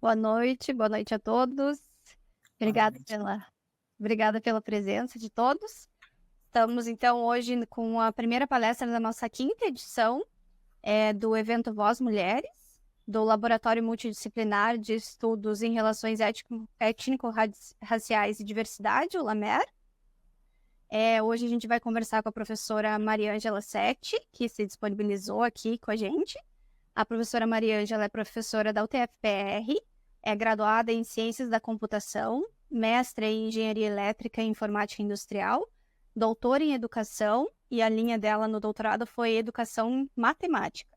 Boa noite a todos. Boa Obrigada noite. obrigada pela presença de todos. Estamos então hoje com a primeira palestra da nossa quinta edição, do evento Voz Mulheres, do Laboratório Multidisciplinar de Estudos em Relações Étnico-Raciais e Diversidade, o LAMER. Hoje a gente vai conversar com a professora Mariângela Setti, que se disponibilizou aqui com a gente. A professora Mariângela é professora da UTFPR, é graduada em Ciências da Computação, mestra em Engenharia Elétrica e Informática Industrial, doutora em Educação, e a linha dela no doutorado foi Educação Matemática.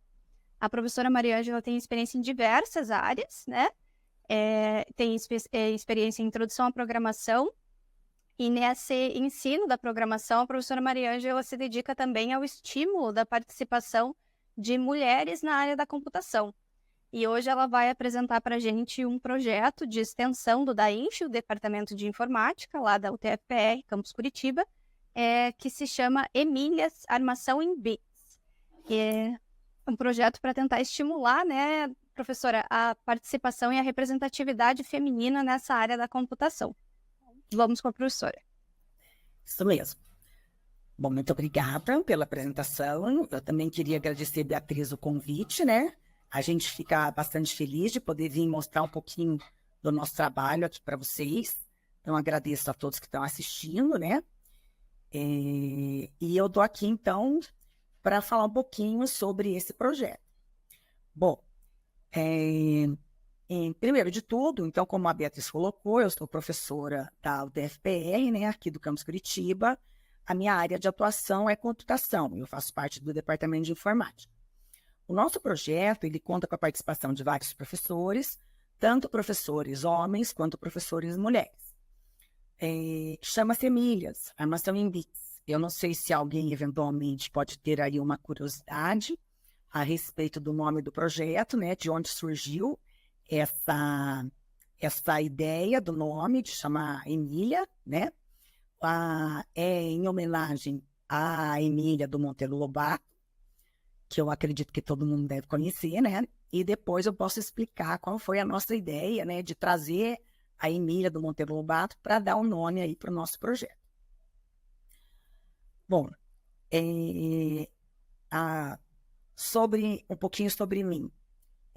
A professora Mariângela tem experiência em diversas áreas, né? Tem experiência em Introdução à Programação, e nesse ensino da programação, a professora Mariângela se dedica também ao estímulo da participação de mulheres na área da computação. E hoje ela vai apresentar para a gente um projeto de extensão do DAINF, o Departamento de Informática, lá da UTFPR, Campus Curitiba, que se chama Emílias Armação em Bits. Que é um projeto para tentar estimular, né, professora, a participação e a representatividade feminina nessa área da computação. Vamos com a professora. Isso mesmo. Bom, muito obrigada pela apresentação. Eu também queria agradecer, Beatriz, o convite, né? A gente fica bastante feliz de poder vir mostrar um pouquinho do nosso trabalho aqui para vocês. Então, agradeço a todos que estão assistindo, né? E eu estou aqui, então, para falar um pouquinho sobre esse projeto. Bom, primeiro de tudo, então, como a Beatriz colocou, eu sou professora da UTFPR, né, aqui do Campus Curitiba. A minha área de atuação é computação, eu faço parte do Departamento de Informática. O nosso projeto, ele conta com a participação de vários professores, tanto professores homens quanto professores mulheres. Chama-se Emílias, Armação em Bits. Eu não sei se alguém, eventualmente, pode ter aí uma curiosidade a respeito do nome do projeto, né, de onde surgiu essa ideia do nome de chamar Emília, né? É em homenagem à Emília do Monteiro Lobato, que eu acredito que todo mundo deve conhecer, né? E depois eu posso explicar qual foi a nossa ideia, né, de trazer a Emília do Monteiro Lobato para dar um nome aí para o nosso projeto. Bom, um pouquinho sobre mim.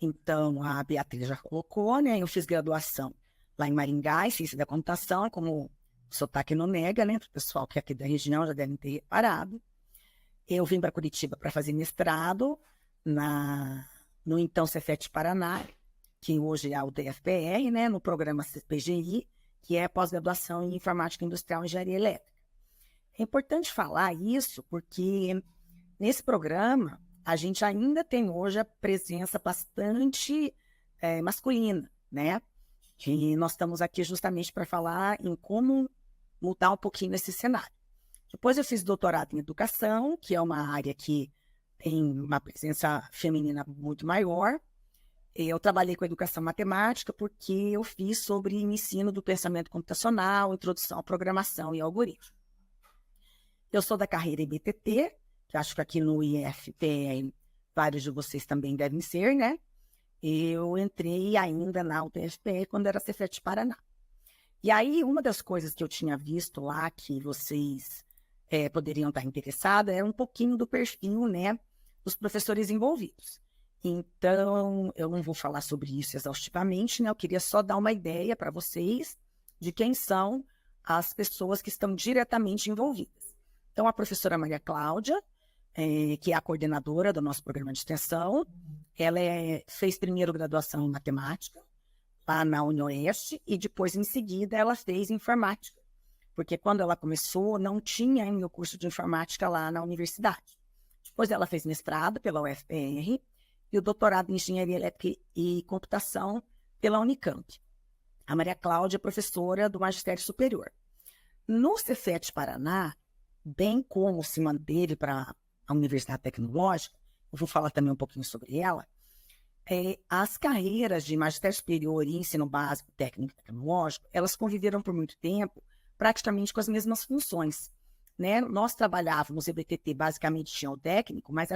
Então, a Beatriz já colocou, né? Eu fiz graduação lá em Maringá, em Ciência da Computação, como o sotaque não nega, né? O pessoal que é aqui da região já devem ter reparado. Eu vim para Curitiba para fazer mestrado no então Cefet Paraná, que hoje é a UTFPR, né? No programa CPGI, que é pós-graduação em Informática Industrial e Engenharia Elétrica. É importante falar isso porque nesse programa a gente ainda tem hoje a presença bastante masculina, né? E nós estamos aqui justamente para falar em como mudar um pouquinho esse cenário. Depois eu fiz doutorado em educação, que é uma área que tem uma presença feminina muito maior. Eu trabalhei com educação matemática porque eu fiz sobre ensino do pensamento computacional, introdução à programação e algoritmo. Eu sou da carreira IBTT, que acho que aqui no IF tem, vários de vocês também devem ser, né? Eu entrei ainda na UTFPR quando era Cefet Paraná. E aí, uma das coisas que eu tinha visto lá, que vocês poderiam estar interessados, era um pouquinho do perfil, né, dos professores envolvidos. Então, eu não vou falar sobre isso exaustivamente, né? Eu queria só dar uma ideia para vocês de quem são as pessoas que estão diretamente envolvidas. Então, a professora Maria Cláudia, que é a coordenadora do nosso programa de extensão, ela fez primeiro graduação em matemática, lá na UniOeste, e depois, em seguida, ela fez informática, porque quando ela começou, não tinha ainda o curso de informática lá na universidade. Depois ela fez mestrado pela UFPR e o doutorado em Engenharia Elétrica e Computação pela Unicamp. A Maria Cláudia é professora do Magistério Superior. No Cefet Paraná, bem como se manteve para a Universidade Tecnológica, eu vou falar também um pouquinho sobre ela, as carreiras de magistério superior e ensino básico, técnico e tecnológico, elas conviveram por muito tempo praticamente com as mesmas funções, né? Nós trabalhávamos, o EBTT basicamente tinha o técnico, mas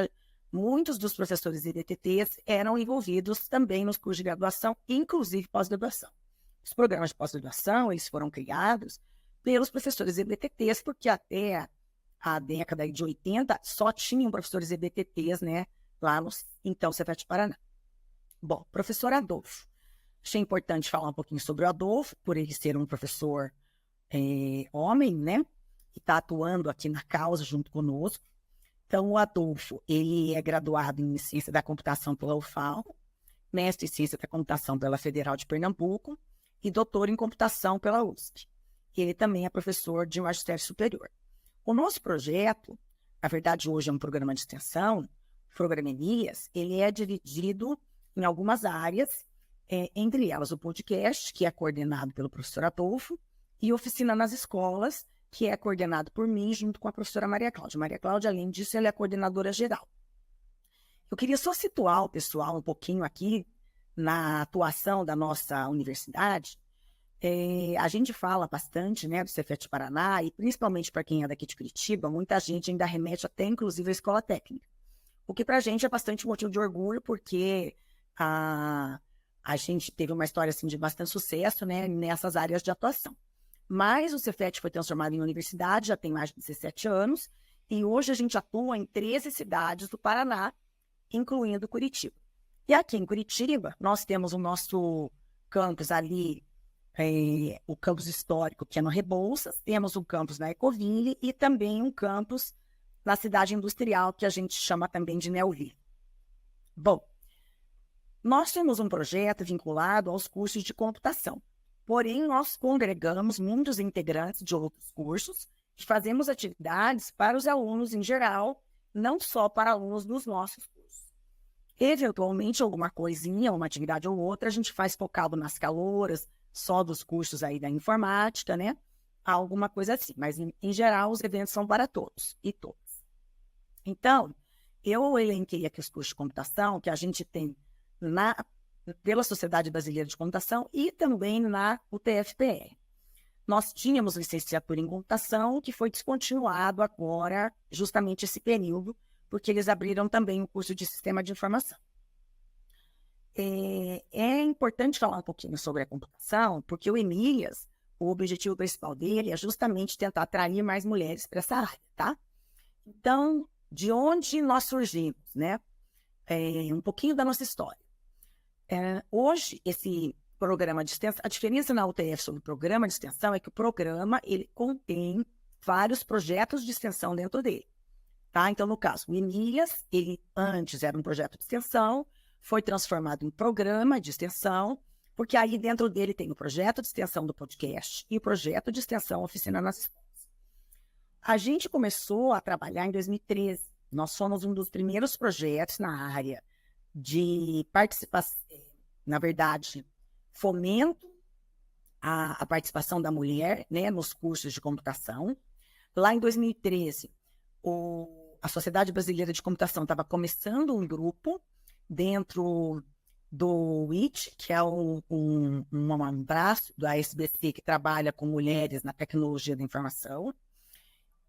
muitos dos professores EBTTs eram envolvidos também nos cursos de graduação, inclusive pós-graduação. Os programas de pós-graduação, eles foram criados pelos professores EBTTs, porque até a década de 80 só tinham professores EBTTs, né, lá no então Cefet Paraná. Bom, professor Adolfo. Achei importante falar um pouquinho sobre o Adolfo, por ele ser um professor homem, né, que está atuando aqui na causa junto conosco. Então, o Adolfo, ele é graduado em Ciência da Computação pela UFAL, mestre em Ciência da Computação pela Federal de Pernambuco e doutor em Computação pela USP. Ele também é professor de magistério superior. O nosso projeto, na verdade, hoje é um programa de extensão, o programa Elias, ele é dividido em algumas áreas, entre elas o podcast, que é coordenado pelo professor Adolfo, e Oficina nas Escolas, que é coordenado por mim, junto com a professora Maria Cláudia. Maria Cláudia, além disso, ela é a coordenadora geral. Eu queria só situar o pessoal um pouquinho aqui na atuação da nossa universidade. A gente fala bastante, né, do Cefet Paraná, e principalmente para quem é daqui de Curitiba, muita gente ainda remete até, inclusive, à escola técnica. O que para a gente é bastante motivo de orgulho, porque a gente teve uma história assim, de bastante sucesso, né, nessas áreas de atuação. Mas o Cefet foi transformado em universidade, já tem mais de 17 anos, e hoje a gente atua em 13 cidades do Paraná, incluindo Curitiba. E aqui em Curitiba, nós temos o nosso campus ali, o campus histórico, que é no Rebouças, temos um campus na Ecoville e também um campus na cidade industrial, que a gente chama também de Neoville. Bom, nós temos um projeto vinculado aos cursos de computação. Porém, nós congregamos muitos integrantes de outros cursos e fazemos atividades para os alunos em geral, não só para alunos dos nossos cursos. Eventualmente, alguma coisinha, uma atividade ou outra, a gente faz focado nas calouras, só dos cursos aí da informática, né? Alguma coisa assim. Mas, em geral, os eventos são para todos e todas. Então, eu elenquei aqui os cursos de computação que a gente tem pela Sociedade Brasileira de Computação e também na UTFPR. Nós tínhamos licenciatura em computação, que foi descontinuado agora, justamente esse período, porque eles abriram também o curso de Sistema de Informação. É importante falar um pouquinho sobre a computação, porque o Emílias, o objetivo principal dele é justamente tentar atrair mais mulheres para essa área, tá? Então, de onde nós surgimos, né? Um pouquinho da nossa história. Hoje, esse programa de extensão, a diferença na UTF sobre o programa de extensão é que o programa ele contém vários projetos de extensão dentro dele. Tá? Então, no caso, o Emílias, ele antes era um projeto de extensão, foi transformado em programa de extensão, porque aí dentro dele tem o projeto de extensão do podcast e o projeto de extensão Oficina nas Escolas. A gente começou a trabalhar em 2013. Nós fomos um dos primeiros projetos na área de participação, na verdade, fomento a participação da mulher, né, nos cursos de computação. Lá em 2013, a Sociedade Brasileira de Computação estava começando um grupo dentro do WIT, que é um braço da SBC que trabalha com mulheres na tecnologia da informação.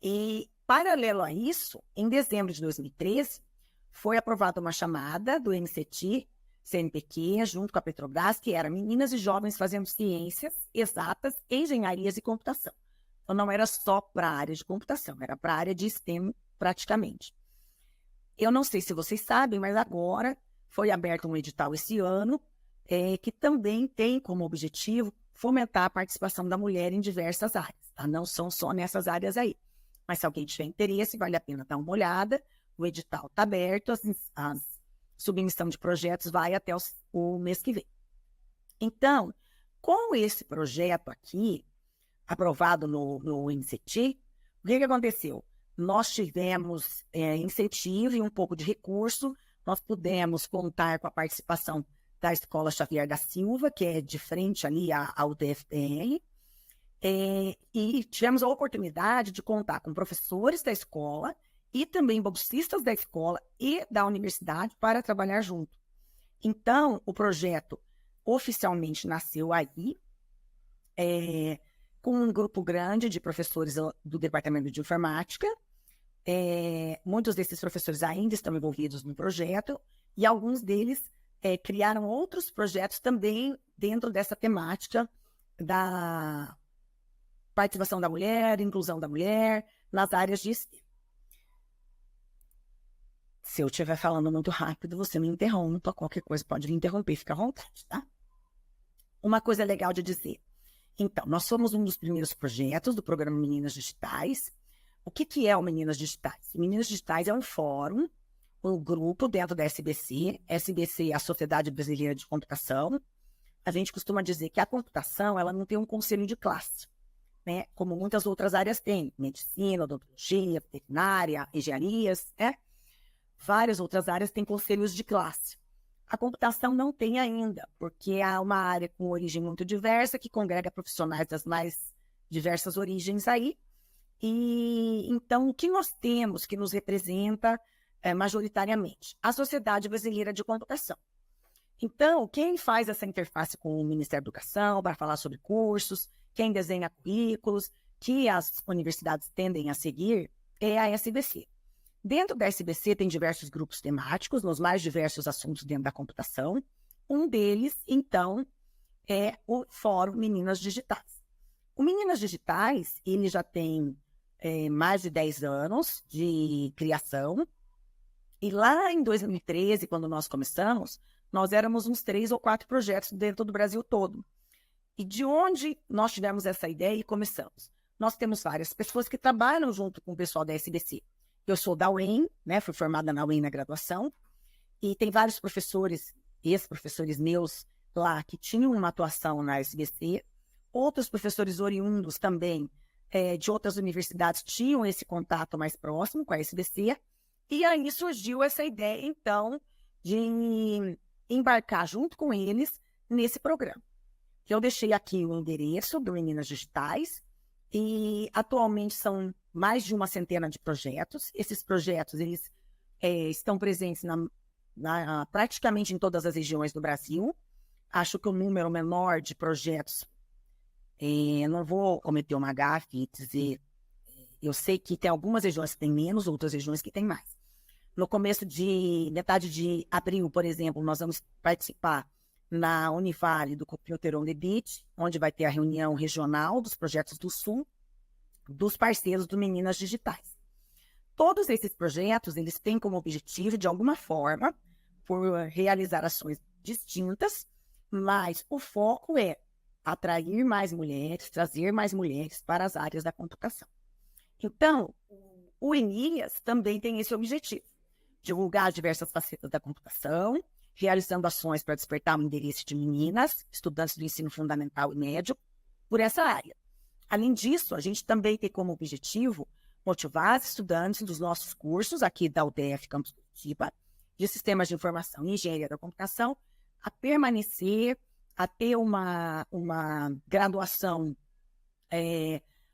E, paralelo a isso, em dezembro de 2013, foi aprovada uma chamada do MCT, CNPq, junto com a Petrobras, que era meninas e jovens fazendo ciências exatas, engenharias e computação. Então, não era só para a área de computação, era para a área de STEM praticamente. Eu não sei se vocês sabem, mas agora foi aberto um edital esse ano, que também tem como objetivo fomentar a participação da mulher em diversas áreas. Tá? Não são só nessas áreas aí. Mas se alguém tiver interesse, vale a pena dar uma olhada. O edital está aberto, a submissão de projetos vai até o mês que vem. Então, com esse projeto aqui, aprovado no MCT, o que aconteceu? Nós tivemos incentivo e um pouco de recurso, nós pudemos contar com a participação da Escola Xavier da Silva, que é de frente ali à UTFPR, e tivemos a oportunidade de contar com professores da escola e também bolsistas da escola e da universidade para trabalhar junto. Então, o projeto oficialmente nasceu aí, com um grupo grande de professores do Departamento de Informática, Muitos desses professores ainda estão envolvidos no projeto e alguns deles criaram outros projetos também dentro dessa temática da participação da mulher, inclusão da mulher nas áreas de STEM. Se eu estiver falando muito rápido, você me interrompa, qualquer coisa pode me interromper, fica à vontade, tá? Uma coisa legal de dizer. Então, nós somos um dos primeiros projetos do programa Meninas Digitais. O que é o Meninas Digitais? O Meninas Digitais é um fórum, um grupo dentro da SBC. SBC é a Sociedade Brasileira de Computação. A gente costuma dizer que a computação ela não tem um conselho de classe, né? Como muitas outras áreas têm. Medicina, odontologia, veterinária, engenharias, né? Várias outras áreas têm conselhos de classe. A computação não tem ainda, porque há uma área com origem muito diversa, que congrega profissionais das mais diversas origens aí. E então, o que nós temos que nos representa majoritariamente? A Sociedade Brasileira de Computação. Então, quem faz essa interface com o Ministério da Educação para falar sobre cursos, quem desenha currículos, que as universidades tendem a seguir, é a SBC. Dentro da SBC tem diversos grupos temáticos, nos mais diversos assuntos dentro da computação. Um deles, então, é o Fórum Meninas Digitais. O Meninas Digitais, ele já tem mais de 10 anos de criação. E lá em 2013, quando nós começamos, nós éramos uns 3 ou 4 projetos dentro do Brasil todo. E de onde nós tivemos essa ideia e começamos? Nós temos várias pessoas que trabalham junto com o pessoal da SBC. Eu sou da UEM, né? Fui formada na UEM na graduação, e tem vários professores, ex-professores meus lá, que tinham uma atuação na SBC, outros professores oriundos também de outras universidades tinham esse contato mais próximo com a SBC, e aí surgiu essa ideia, então, de embarcar junto com eles nesse programa. Eu deixei aqui o endereço do Meninas Digitais, e atualmente são mais de uma centena de projetos. Esses projetos eles estão presentes praticamente em todas as regiões do Brasil. Acho que o número menor de projetos, não vou cometer uma gafe e dizer, eu sei que tem algumas regiões que têm menos, outras regiões que têm mais. No começo de metade de abril, por exemplo, nós vamos participar na Univale do Computer on the Beach, onde vai ter a reunião regional dos projetos do Sul, dos parceiros do Meninas Digitais. Todos esses projetos, eles têm como objetivo, de alguma forma, por realizar ações distintas, mas o foco é atrair mais mulheres, trazer mais mulheres para as áreas da computação. Então, o ENIAS também tem esse objetivo, divulgar diversas facetas da computação, realizando ações para despertar o interesse de meninas, estudantes do ensino fundamental e médio, por essa área. Além disso, a gente também tem como objetivo motivar as estudantes dos nossos cursos aqui da UDF Campus Curitiba, de Sistemas de Informação e Engenharia da Computação, a permanecer, a ter uma graduação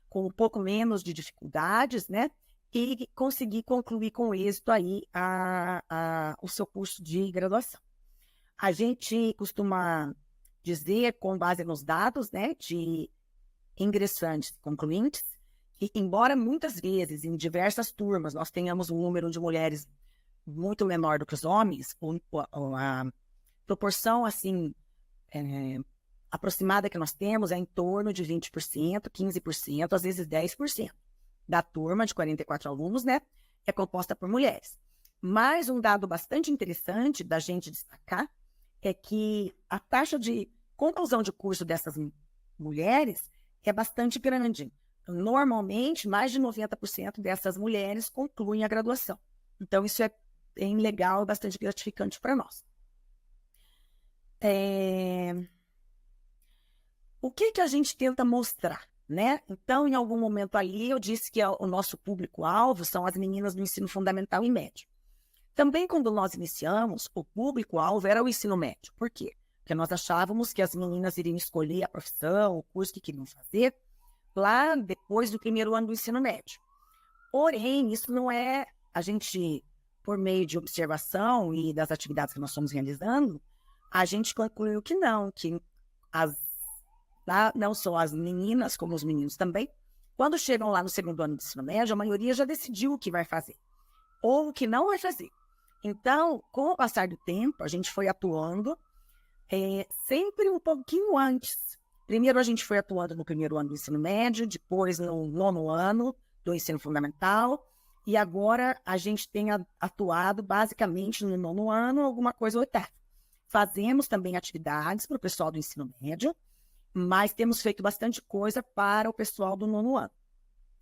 com um pouco menos de dificuldades, né? E conseguir concluir com êxito aí o seu curso de graduação. A gente costuma dizer, com base nos dados, né, de ingressantes e concluintes, que embora muitas vezes, em diversas turmas, nós tenhamos um número de mulheres muito menor do que os homens, a proporção, assim, aproximada que nós temos é em torno de 20%, 15%, às vezes 10% da turma de 44 alunos, né, é composta por mulheres. Mas um dado bastante interessante da gente destacar é que a taxa de conclusão de curso dessas mulheres é bastante grande. Normalmente, mais de 90% dessas mulheres concluem a graduação. Então, isso é bem legal e bastante gratificante para nós. O que a gente tenta mostrar, né? Então, em algum momento ali, eu disse que o nosso público-alvo são as meninas do ensino fundamental e médio. Também, quando nós iniciamos, o público-alvo era o ensino médio. Por quê? Porque nós achávamos que as meninas iriam escolher a profissão, o curso que queriam fazer, lá depois do primeiro ano do ensino médio. Porém, isso não é... A gente, por meio de observação e das atividades que nós estamos realizando, a gente concluiu que não, que não só as meninas, como os meninos também, Quando chegam lá no segundo ano do ensino médio, a maioria já decidiu o que vai fazer, ou o que não vai fazer. Então, com o passar do tempo, a gente foi atuando sempre um pouquinho antes. Primeiro a gente foi atuando no primeiro ano do ensino médio, depois no 9º ano do ensino fundamental, e agora a gente tem atuado basicamente no 9º ano, alguma coisa 8º. Fazemos também atividades para o pessoal do ensino médio, mas temos feito bastante coisa para o pessoal do 9º ano.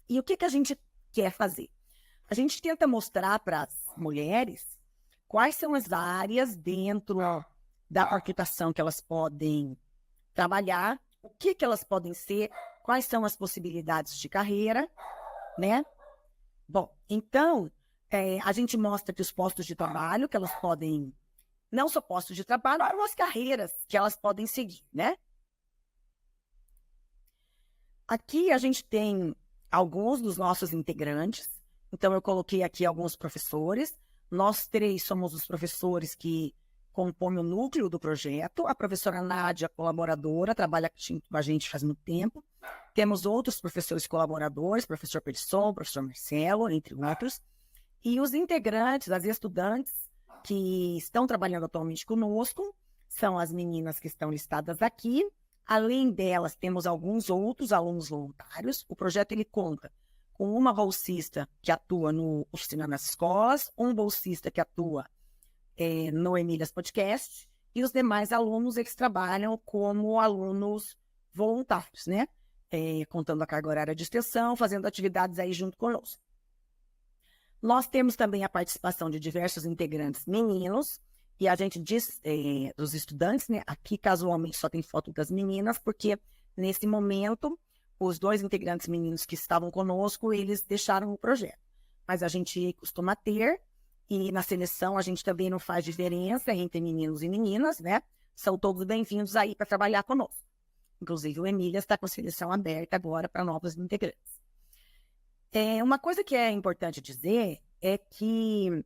E o que a gente quer fazer? A gente tenta mostrar para as mulheres quais são as áreas dentro da arquitetura que elas podem trabalhar, o que elas podem ser, quais são as possibilidades de carreira, né? Bom, então, a gente mostra que os postos de trabalho que elas podem, não só postos de trabalho, mas as carreiras que elas podem seguir, né? Aqui a gente tem alguns dos nossos integrantes, então eu coloquei aqui alguns professores. Nós 3 somos os professores que compõem o núcleo do projeto. A professora Nádia, colaboradora, trabalha com a gente faz muito tempo. Temos outros professores colaboradores, professor Persson, professor Marcelo, entre outros. E os integrantes, as estudantes que estão trabalhando atualmente conosco, são as meninas que estão listadas aqui. Além delas, temos alguns outros alunos voluntários. O projeto ele conta com uma bolsista que atua no Oficina nas Escolas, um bolsista que atua no Emílias Podcast, e os demais alunos, eles trabalham como alunos voluntários, né? Contando a carga horária de extensão, fazendo atividades aí junto conosco. Nós temos também a participação de diversos integrantes meninos, e a gente diz dos estudantes, né? Aqui casualmente só tem foto das meninas, porque nesse momento os 2 integrantes meninos que estavam conosco, eles deixaram o projeto. Mas a gente costuma ter, e na seleção a gente também não faz diferença entre meninos e meninas, né? São todos bem-vindos aí para trabalhar conosco. Inclusive o Emília está com seleção aberta agora para novos integrantes. Uma coisa que é importante dizer é que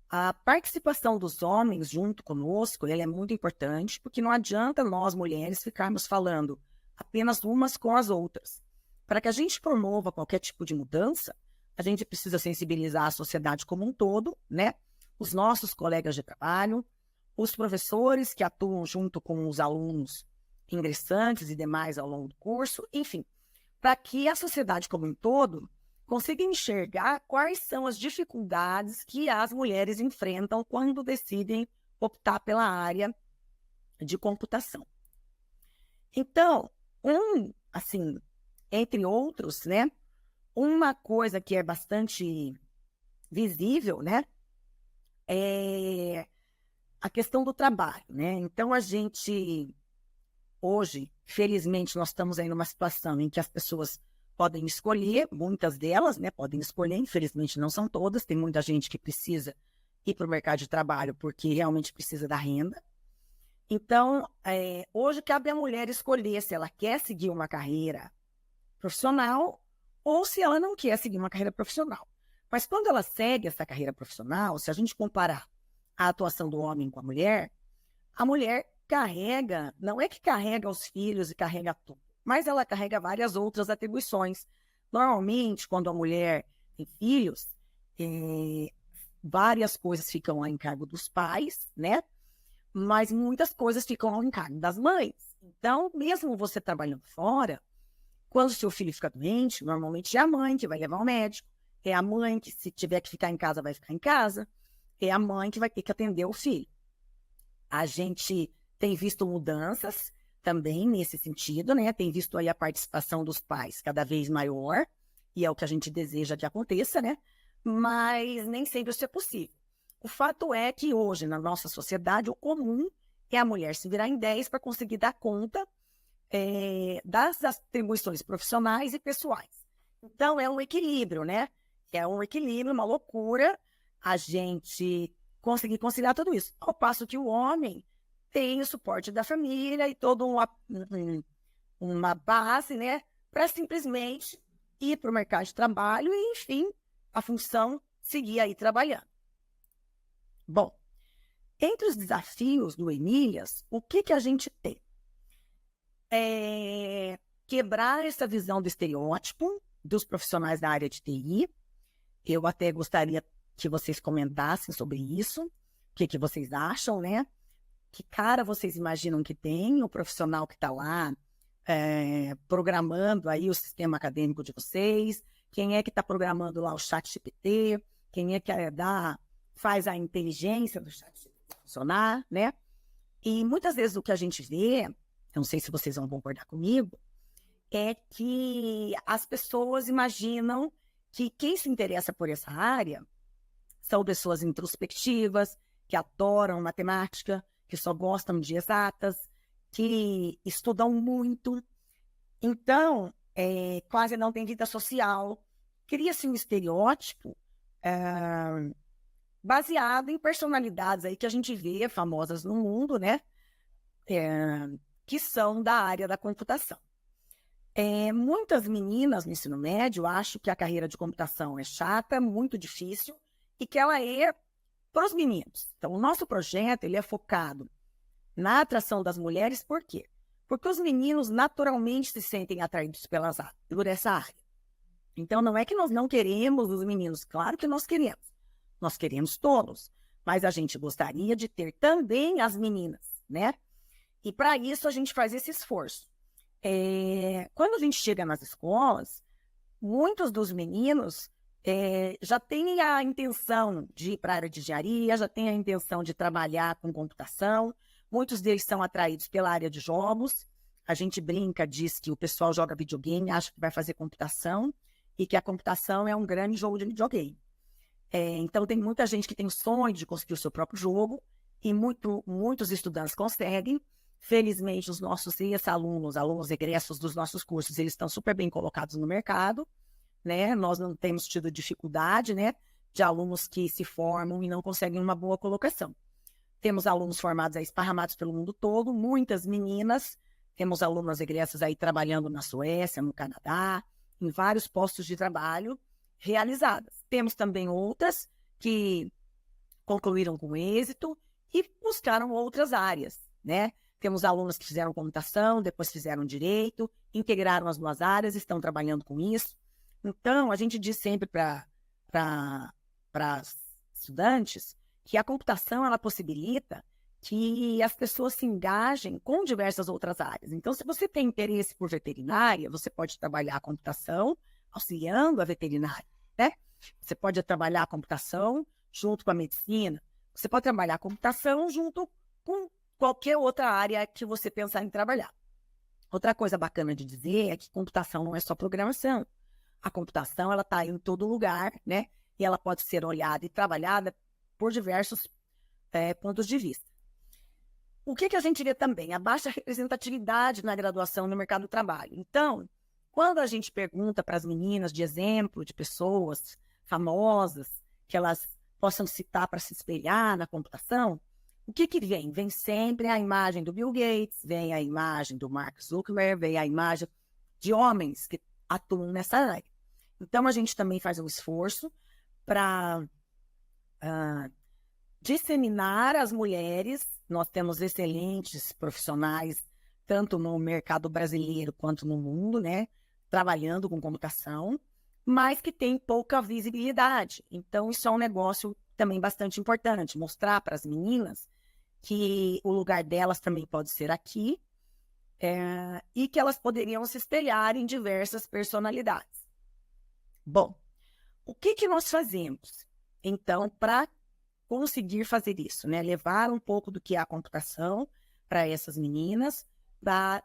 a participação dos homens junto conosco, ela é muito importante, porque não adianta nós, mulheres, ficarmos falando apenas umas com as outras. Para que a gente promova qualquer tipo de mudança, a gente precisa sensibilizar a sociedade como um todo, né? Os nossos colegas de trabalho, os professores que atuam junto com os alunos ingressantes e demais ao longo do curso, enfim, para que a sociedade como um todo consiga enxergar quais são as dificuldades que as mulheres enfrentam quando decidem optar pela área de computação. Então, assim, entre outros, né, uma coisa que é bastante visível, né, é a questão do trabalho, né? Então, a gente, hoje, felizmente, nós estamos aí numa situação em que as pessoas podem escolher, muitas delas, né, podem escolher, infelizmente não são todas, tem muita gente que precisa ir para o mercado de trabalho porque realmente precisa da renda. Então, hoje cabe à mulher escolher se ela quer seguir uma carreira profissional ou se ela não quer seguir uma carreira profissional. Mas quando ela segue essa carreira profissional, se a gente comparar a atuação do homem com a mulher carrega, não é que carrega os filhos e carrega tudo, mas ela carrega várias outras atribuições. Normalmente, quando a mulher tem filhos, várias coisas ficam a encargo dos pais, né? Mas muitas coisas ficam ao encargo das mães. Então, mesmo você trabalhando fora, quando seu filho fica doente, normalmente é a mãe que vai levar ao médico, é a mãe que, se tiver que ficar em casa, vai ficar em casa, é a mãe que vai ter que atender o filho. A gente tem visto mudanças também nesse sentido, né? Tem visto aí a participação dos pais cada vez maior, e é o que a gente deseja que aconteça, né? Mas nem sempre isso é possível. O fato é que hoje, na nossa sociedade, o comum é a mulher se virar em 10 para conseguir dar conta das atribuições profissionais e pessoais. Então, é um equilíbrio, né? É um equilíbrio, uma loucura a gente conseguir conciliar tudo isso. Ao passo que o homem tem o suporte da família e toda uma base, né? Para simplesmente ir para o mercado de trabalho e, enfim, a função seguir aí trabalhando. Bom, entre os desafios do Emílias, o que a gente tem? Quebrar essa visão do estereótipo, dos profissionais da área de TI. Eu até gostaria que vocês comentassem sobre isso, o que vocês acham, né? Que cara vocês imaginam que tem o profissional que está lá programando aí o sistema acadêmico de vocês? Quem é que está programando lá o ChatGPT? Quem é que faz a inteligência do ChatGPT funcionar, né? E muitas vezes o que a gente vê, não sei se vocês vão concordar comigo, é que as pessoas imaginam que quem se interessa por essa área são pessoas introspectivas, que adoram matemática, que só gostam de exatas, que estudam muito. Então, quase não tem vida social. Cria-se um estereótipo baseado em personalidades aí que a gente vê famosas no mundo, né? Que são da área da computação. Muitas meninas no ensino médio acham que a carreira de computação é chata, muito difícil, e que ela é para os meninos. Então, o nosso projeto ele é focado na atração das mulheres, por quê? Porque os meninos naturalmente se sentem atraídos por essa área. Então, não é que nós não queremos os meninos, claro que nós queremos. Nós queremos todos, mas a gente gostaria de ter também as meninas, né? E para isso a gente faz esse esforço. Quando a gente chega nas escolas, muitos dos meninos já têm a intenção de ir para a área de engenharia, já têm a intenção de trabalhar com computação. Muitos deles são atraídos pela área de jogos. A gente brinca, diz que o pessoal joga videogame, acha que vai fazer computação, e que a computação é um grande jogo de videogame. Então, tem muita gente que tem o sonho de conseguir o seu próprio jogo, e muitos estudantes conseguem. Felizmente, os nossos alunos egressos dos nossos cursos, eles estão super bem colocados no mercado, né? Nós não temos tido dificuldade, né, de alunos que se formam e não conseguem uma boa colocação. Temos alunos formados aí esparramados pelo mundo todo, muitas meninas. Temos alunas egressas aí trabalhando na Suécia, no Canadá, em vários postos de trabalho realizadas. Temos também outras que concluíram com êxito e buscaram outras áreas, né? Temos alunas que fizeram computação, depois fizeram direito, integraram as duas áreas, estão trabalhando com isso. Então, a gente diz sempre para estudantes que a computação ela possibilita que as pessoas se engajem com diversas outras áreas. Então, se você tem interesse por veterinária, você pode trabalhar a computação auxiliando a veterinária, né? Você pode trabalhar a computação junto com a medicina. Você pode trabalhar a computação junto com qualquer outra área que você pensar em trabalhar. Outra coisa bacana de dizer é que computação não é só programação. A computação ela está em todo lugar, né? E ela pode ser olhada e trabalhada por diversos pontos de vista. O que a gente vê também? A baixa representatividade na graduação no mercado do trabalho. Então, quando a gente pergunta para as meninas de exemplo de pessoas famosas que elas possam citar para se espelhar na computação, o que vem? Vem sempre a imagem do Bill Gates, vem a imagem do Mark Zuckerberg, vem a imagem de homens que atuam nessa área. Então, a gente também faz um esforço para disseminar as mulheres. Nós temos excelentes profissionais, tanto no mercado brasileiro quanto no mundo, né? Trabalhando com computação, mas que tem pouca visibilidade. Então, isso é um negócio também bastante importante, mostrar para as meninas que o lugar delas também pode ser aqui, e que elas poderiam se espelhar em diversas personalidades. Bom, o que nós fazemos, então, para conseguir fazer isso, né? Levar um pouco do que é a computação para essas meninas, para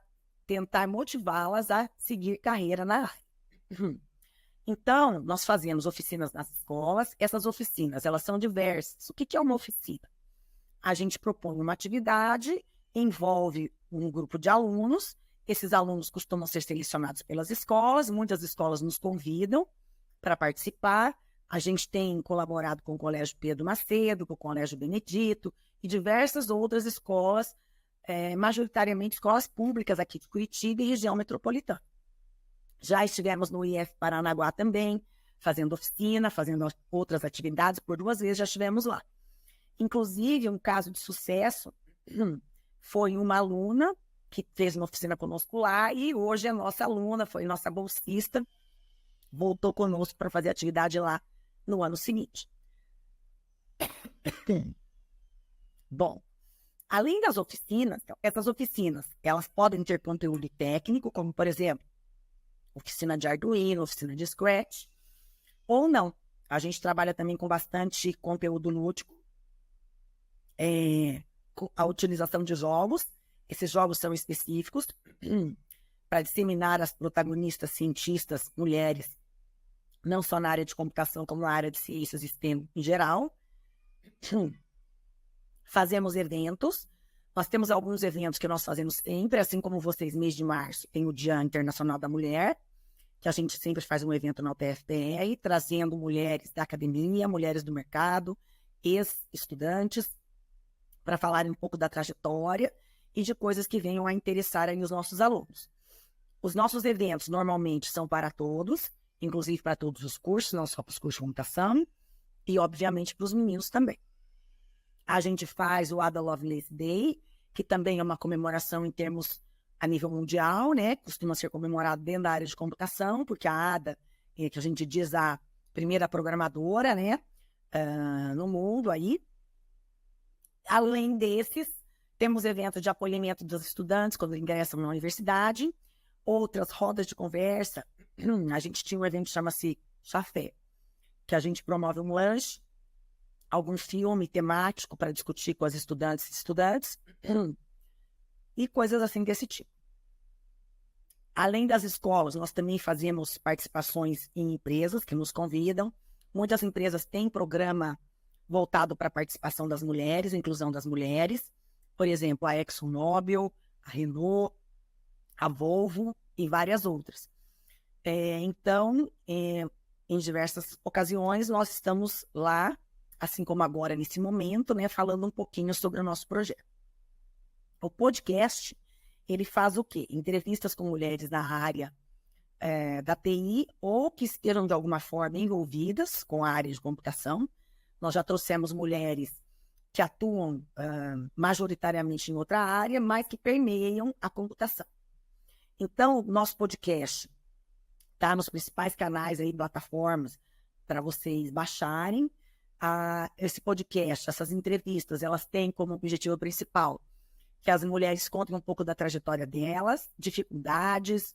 tentar motivá-las a seguir carreira na área. Então, nós fazemos oficinas nas escolas. Essas oficinas, elas são diversas. O que é uma oficina? A gente propõe uma atividade, envolve um grupo de alunos. Esses alunos costumam ser selecionados pelas escolas. Muitas escolas nos convidam para participar. A gente tem colaborado com o Colégio Pedro Macedo, com o Colégio Benedito e diversas outras escolas, majoritariamente escolas públicas aqui de Curitiba e região metropolitana. Já estivemos no IF Paranaguá também, fazendo oficina, fazendo outras atividades, por 2 vezes já estivemos lá. Inclusive, um caso de sucesso foi uma aluna que fez uma oficina conosco lá e hoje é nossa aluna, foi nossa bolsista voltou conosco para fazer atividade lá no ano seguinte. Bom, além das oficinas, essas oficinas, elas podem ter conteúdo técnico, como, por exemplo, oficina de Arduino, oficina de Scratch, ou não. A gente trabalha também com bastante conteúdo lúdico, com a utilização de jogos. Esses jogos são específicos para disseminar as protagonistas cientistas, mulheres, não só na área de computação, como na área de ciências e STEM em geral. Fazemos eventos. Nós temos alguns eventos que nós fazemos sempre, assim como vocês, mês de março, tem o Dia Internacional da Mulher, que a gente sempre faz um evento na UTFPR, trazendo mulheres da academia, mulheres do mercado, ex-estudantes, para falarem um pouco da trajetória e de coisas que venham a interessar aí os nossos alunos. Os nossos eventos normalmente são para todos, inclusive para todos os cursos, não só para os cursos de computação, e obviamente para os meninos também. A gente faz o Ada Lovelace Day, que também é uma comemoração em termos a nível mundial, né? Costuma ser comemorado dentro da área de computação, porque a Ada, que a gente diz a primeira programadora, né? No mundo aí. Além desses, temos eventos de acolhimento dos estudantes quando ingressam na universidade, outras rodas de conversa. A gente tinha um evento que chama-se Chafé, que a gente promove um lanche, algum filme temático para discutir com as estudantes e coisas assim desse tipo. Além das escolas, nós também fazemos participações em empresas que nos convidam. Muitas empresas têm programa voltado para a participação das mulheres, inclusão das mulheres. Por exemplo, a ExxonMobil, a Renault, a Volvo e várias outras. Então, em diversas ocasiões, nós estamos lá, assim como agora, nesse momento, né, falando um pouquinho sobre o nosso projeto. O podcast, ele faz o quê? Entrevistas com mulheres na área da TI ou que estejam, de alguma forma, envolvidas com a área de computação. Nós já trouxemos mulheres que atuam majoritariamente em outra área, mas que permeiam a computação. Então, nosso podcast está nos principais canais aí, plataformas, para vocês baixarem. Esse podcast, essas entrevistas, elas têm como objetivo principal que as mulheres contem um pouco da trajetória delas, dificuldades,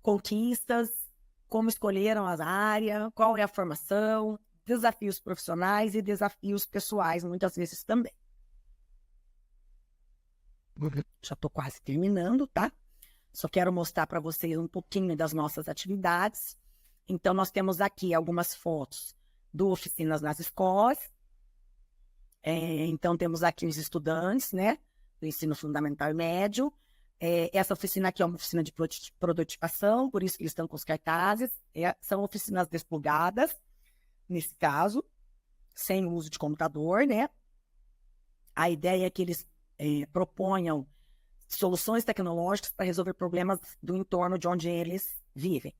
conquistas, como escolheram a área, qual é a formação, desafios profissionais e desafios pessoais, muitas vezes também. Já estou quase terminando, tá? Só quero mostrar para vocês um pouquinho das nossas atividades. Então, nós temos aqui algumas fotos do Oficinas nas Escolas. Então, temos aqui os estudantes, né, do ensino fundamental e médio. Essa oficina aqui é uma oficina de prototipação, por isso que eles estão com os cartazes. São oficinas desplugadas, nesse caso, sem o uso de computador, né? A ideia é que eles proponham soluções tecnológicas para resolver problemas do entorno de onde eles vivem.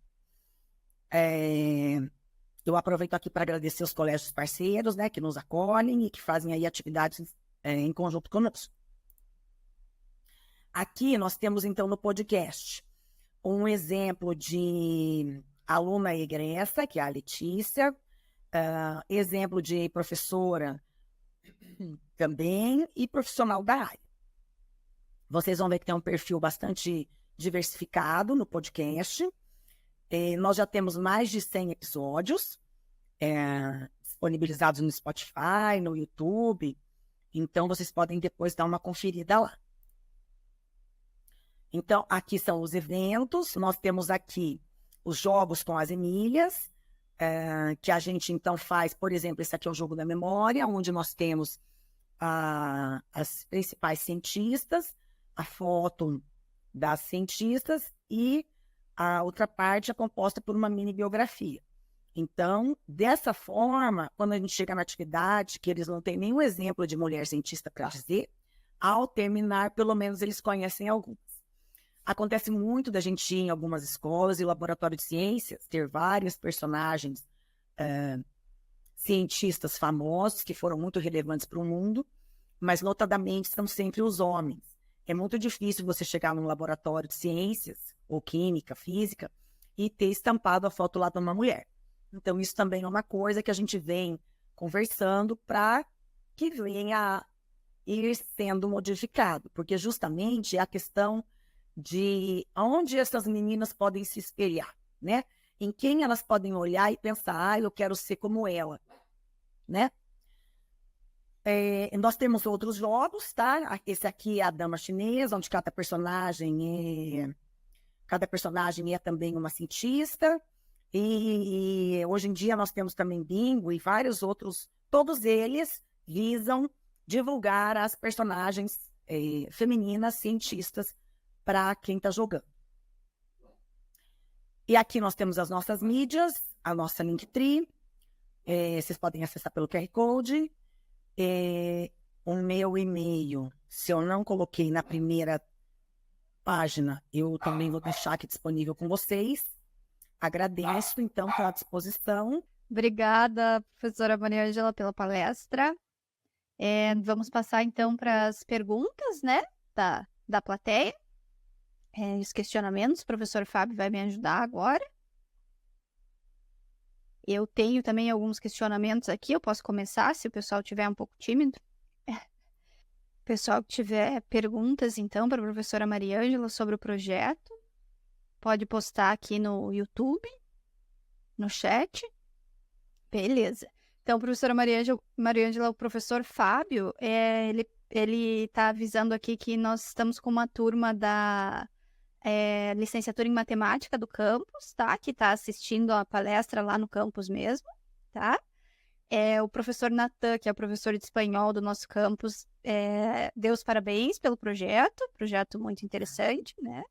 Eu aproveito aqui para agradecer os colégios parceiros, né, que nos acolhem e que fazem aí atividades em conjunto conosco. Aqui nós temos, então, no podcast, um exemplo de aluna egressa, que é a Letícia, exemplo de professora também e profissional da área. Vocês vão ver que tem um perfil bastante diversificado no podcast. Nós já temos mais de 100 episódios disponibilizados no Spotify, no YouTube. Então, vocês podem depois dar uma conferida lá. Então, aqui são os eventos. Nós temos aqui os jogos com as Emílias, que a gente, então, faz. Por exemplo, esse aqui é o Jogo da Memória, onde nós temos as principais cientistas, a foto das cientistas e a outra parte é composta por uma mini biografia. Então, dessa forma, quando a gente chega na atividade, que eles não têm nenhum exemplo de mulher cientista para dizer, ao terminar, pelo menos eles conhecem algumas. Acontece muito da gente ir em algumas escolas e laboratório de ciências, ter vários personagens cientistas famosos que foram muito relevantes para o mundo, mas notadamente são sempre os homens. É muito difícil você chegar num laboratório de ciências, ou química, física, e ter estampado a foto lá de uma mulher. Então, isso também é uma coisa que a gente vem conversando para que venha ir sendo modificado, porque justamente é a questão de onde essas meninas podem se espelhar, né? Em quem elas podem olhar e pensar, eu quero ser como ela, né? Nós temos outros jogos, tá? Esse aqui é a Dama Chinesa, onde cada personagem é também uma cientista. E hoje em dia nós temos também bingo e vários outros. Todos eles visam divulgar as personagens femininas cientistas para quem está jogando. E aqui nós temos as nossas mídias, a nossa Linktree. Vocês podem acessar pelo QR Code. O meu e-mail, se eu não coloquei na primeira página, eu também vou deixar aqui disponível com vocês. Agradeço, então, pela disposição. Obrigada, professora Maria Ângela, pela palestra. Vamos passar, então, para as perguntas, né, da plateia. Os questionamentos, o professor Fábio vai me ajudar agora. Eu tenho também alguns questionamentos aqui, eu posso começar, se o pessoal estiver um pouco tímido. O pessoal que tiver perguntas, então, para a professora Maria Ângela sobre o projeto, pode postar aqui no YouTube, no chat. Beleza. Então, professora Maria Ângela, o professor Fábio, ele está avisando aqui que nós estamos com uma turma da licenciatura em matemática do campus, tá? Que está assistindo a palestra lá no campus mesmo, tá? O professor Natan, que é o professor de espanhol do nosso campus, deu os parabéns pelo projeto muito interessante, né?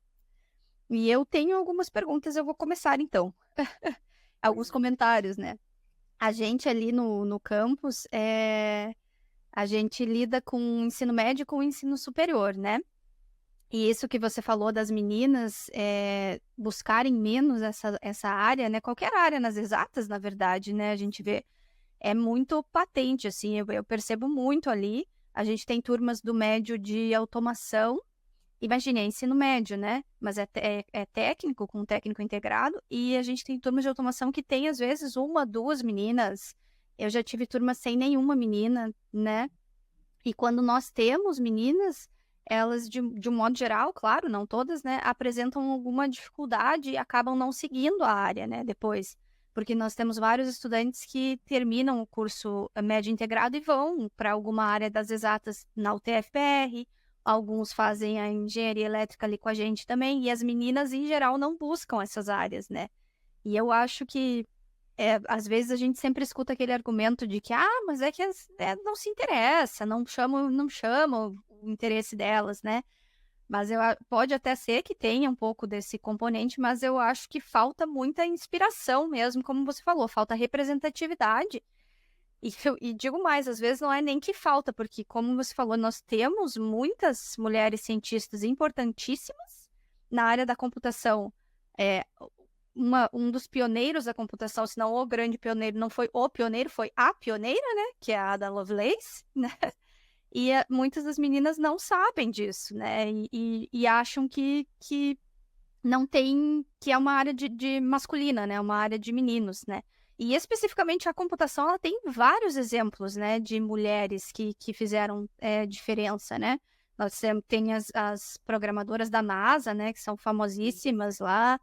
E eu tenho algumas perguntas, eu vou começar então. Alguns comentários, né? A gente ali no campus, a gente lida com o ensino médio e com o ensino superior, né? E isso que você falou das meninas buscarem menos essa área, né? Qualquer área nas exatas, na verdade, né? A gente vê, é muito patente, assim, eu percebo muito ali. A gente tem turmas do médio de automação, imagine, é ensino médio, né? Mas é técnico, com técnico integrado, e a gente tem turmas de automação que tem, às vezes, uma, duas meninas. Eu já tive turma sem nenhuma menina, né? E quando nós temos meninas, elas, de um modo geral, claro, não todas, né? Apresentam alguma dificuldade e acabam não seguindo a área, né? Depois. Porque nós temos vários estudantes que terminam o curso médio integrado e vão para alguma área das exatas na UTFPR. Alguns fazem a engenharia elétrica ali com a gente também, e as meninas, em geral, não buscam essas áreas, né? E eu acho que, às vezes, a gente sempre escuta aquele argumento de que, mas é que não se interessa, não chama o interesse delas, né? Mas pode até ser que tenha um pouco desse componente, mas eu acho que falta muita inspiração mesmo, como você falou, falta representatividade. E digo mais, às vezes não é nem que falta, porque, como você falou, nós temos muitas mulheres cientistas importantíssimas na área da computação. Um dos pioneiros da computação, se não o grande pioneiro, não foi o pioneiro, foi a pioneira, né? Que é a Ada Lovelace, né? E muitas das meninas não sabem disso, né? E acham que não tem, que é uma área de masculina, né? Uma área de meninos, né? E especificamente a computação, ela tem vários exemplos, né? De mulheres que fizeram diferença, né? Nós tem as programadoras da NASA, né? Que são famosíssimas lá.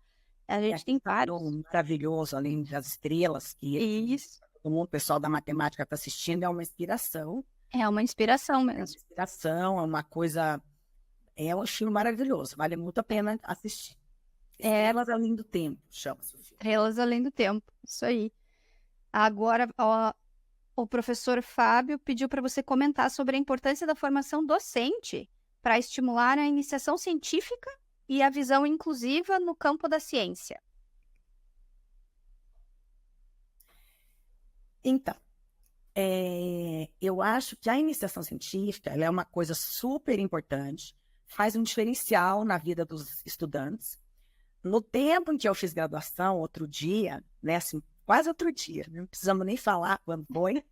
A gente tem vários. Maravilhoso, além das estrelas, que Isso. o pessoal da matemática está assistindo, é uma inspiração. É uma inspiração mesmo. É uma inspiração, é uma coisa... É um estilo maravilhoso, vale muito a pena assistir. Estrelas Além do Tempo, chama-se o filme. Estrelas Além do Tempo, isso aí. Agora, o professor Fábio pediu para você comentar sobre a importância da formação docente para estimular a iniciação científica e a visão inclusiva no campo da ciência. Então, eu acho que a iniciação científica ela é uma coisa super importante, faz um diferencial na vida dos estudantes. No tempo em que eu fiz graduação, outro dia, né, assim, quase outro dia, não precisamos nem falar quando foi,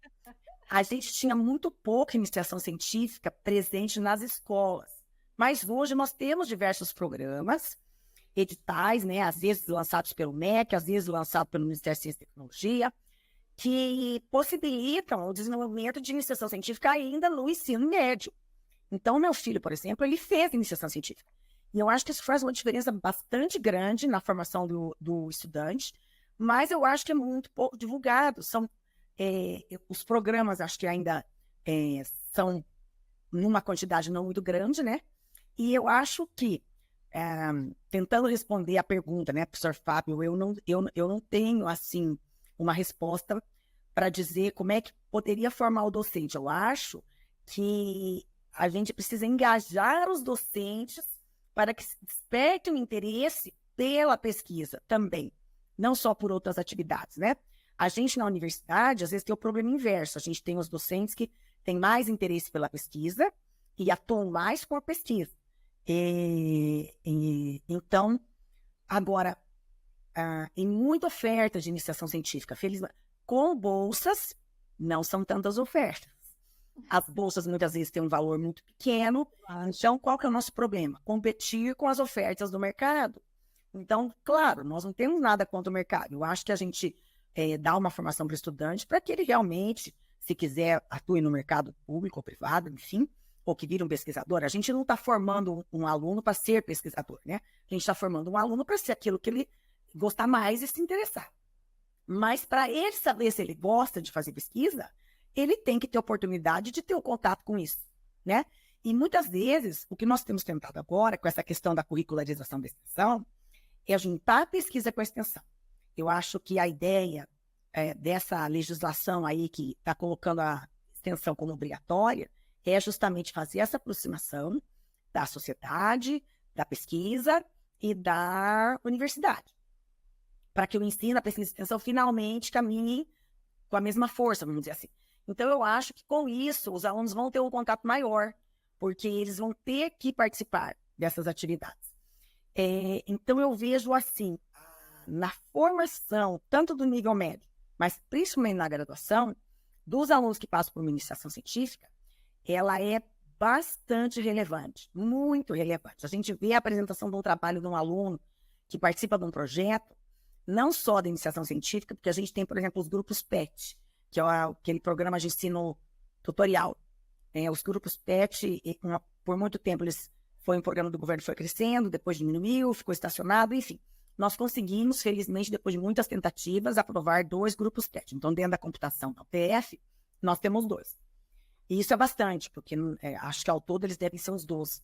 a gente tinha muito pouca iniciação científica presente nas escolas. Mas hoje nós temos diversos programas editais, né, às vezes lançados pelo MEC, às vezes lançados pelo Ministério da Ciência e Tecnologia, que possibilitam o desenvolvimento de iniciação científica ainda no ensino médio. Então, meu filho, por exemplo, ele fez iniciação científica. E eu acho que isso faz uma diferença bastante grande na formação do estudante, mas eu acho que é muito pouco divulgado. Os programas, acho que ainda são numa quantidade não muito grande, né? E eu acho que, tentando responder a pergunta, né, professor Fábio, eu não tenho, assim, uma resposta para dizer como é que poderia formar o docente. Eu acho que a gente precisa engajar os docentes para que se desperte um interesse pela pesquisa também, não só por outras atividades, né? A gente, na universidade, às vezes tem o problema inverso. A gente tem os docentes que têm mais interesse pela pesquisa e atuam mais com a pesquisa. Então, agora, em muita oferta de iniciação científica, felizmente, com bolsas, não são tantas ofertas. As bolsas muitas vezes têm um valor muito pequeno. Então, qual que é o nosso problema? Competir com as ofertas do mercado. Então, claro, nós não temos nada contra o mercado. Eu acho que a gente dá uma formação para o estudante para que ele realmente, se quiser, atue no mercado público ou privado, enfim, ou que vire um pesquisador. A gente não está formando um aluno para ser pesquisador, né? A gente está formando um aluno para ser aquilo que ele gostar mais e se interessar. Mas para ele saber se ele gosta de fazer pesquisa, ele tem que ter oportunidade de ter um contato com isso, né? E muitas vezes, o que nós temos tentado agora, com essa questão da curricularização da extensão, é juntar a pesquisa com a extensão. Eu acho que a ideia dessa legislação aí que está colocando a extensão como obrigatória é justamente fazer essa aproximação da sociedade, da pesquisa e da universidade, para que o ensino, a pesquisa e a extensão finalmente caminhem com a mesma força, vamos dizer assim. Então, eu acho que com isso os alunos vão ter um contato maior, porque eles vão ter que participar dessas atividades. Então, eu vejo assim, na formação, tanto do nível médio, mas principalmente na graduação, dos alunos que passam por uma iniciação científica, ela é bastante relevante, muito relevante. A gente vê a apresentação de um trabalho de um aluno que participa de um projeto, não só da iniciação científica, porque a gente tem, por exemplo, os grupos PET, que é aquele programa de ensino tutorial. Os grupos PET, por muito tempo, foi um programa do governo, foi crescendo, depois diminuiu, ficou estacionado, enfim. Nós conseguimos, felizmente, depois de muitas tentativas, aprovar 2 grupos PET. Então, dentro da computação da UTF, nós temos 2. E isso é bastante, porque acho que ao todo eles devem ser uns 12.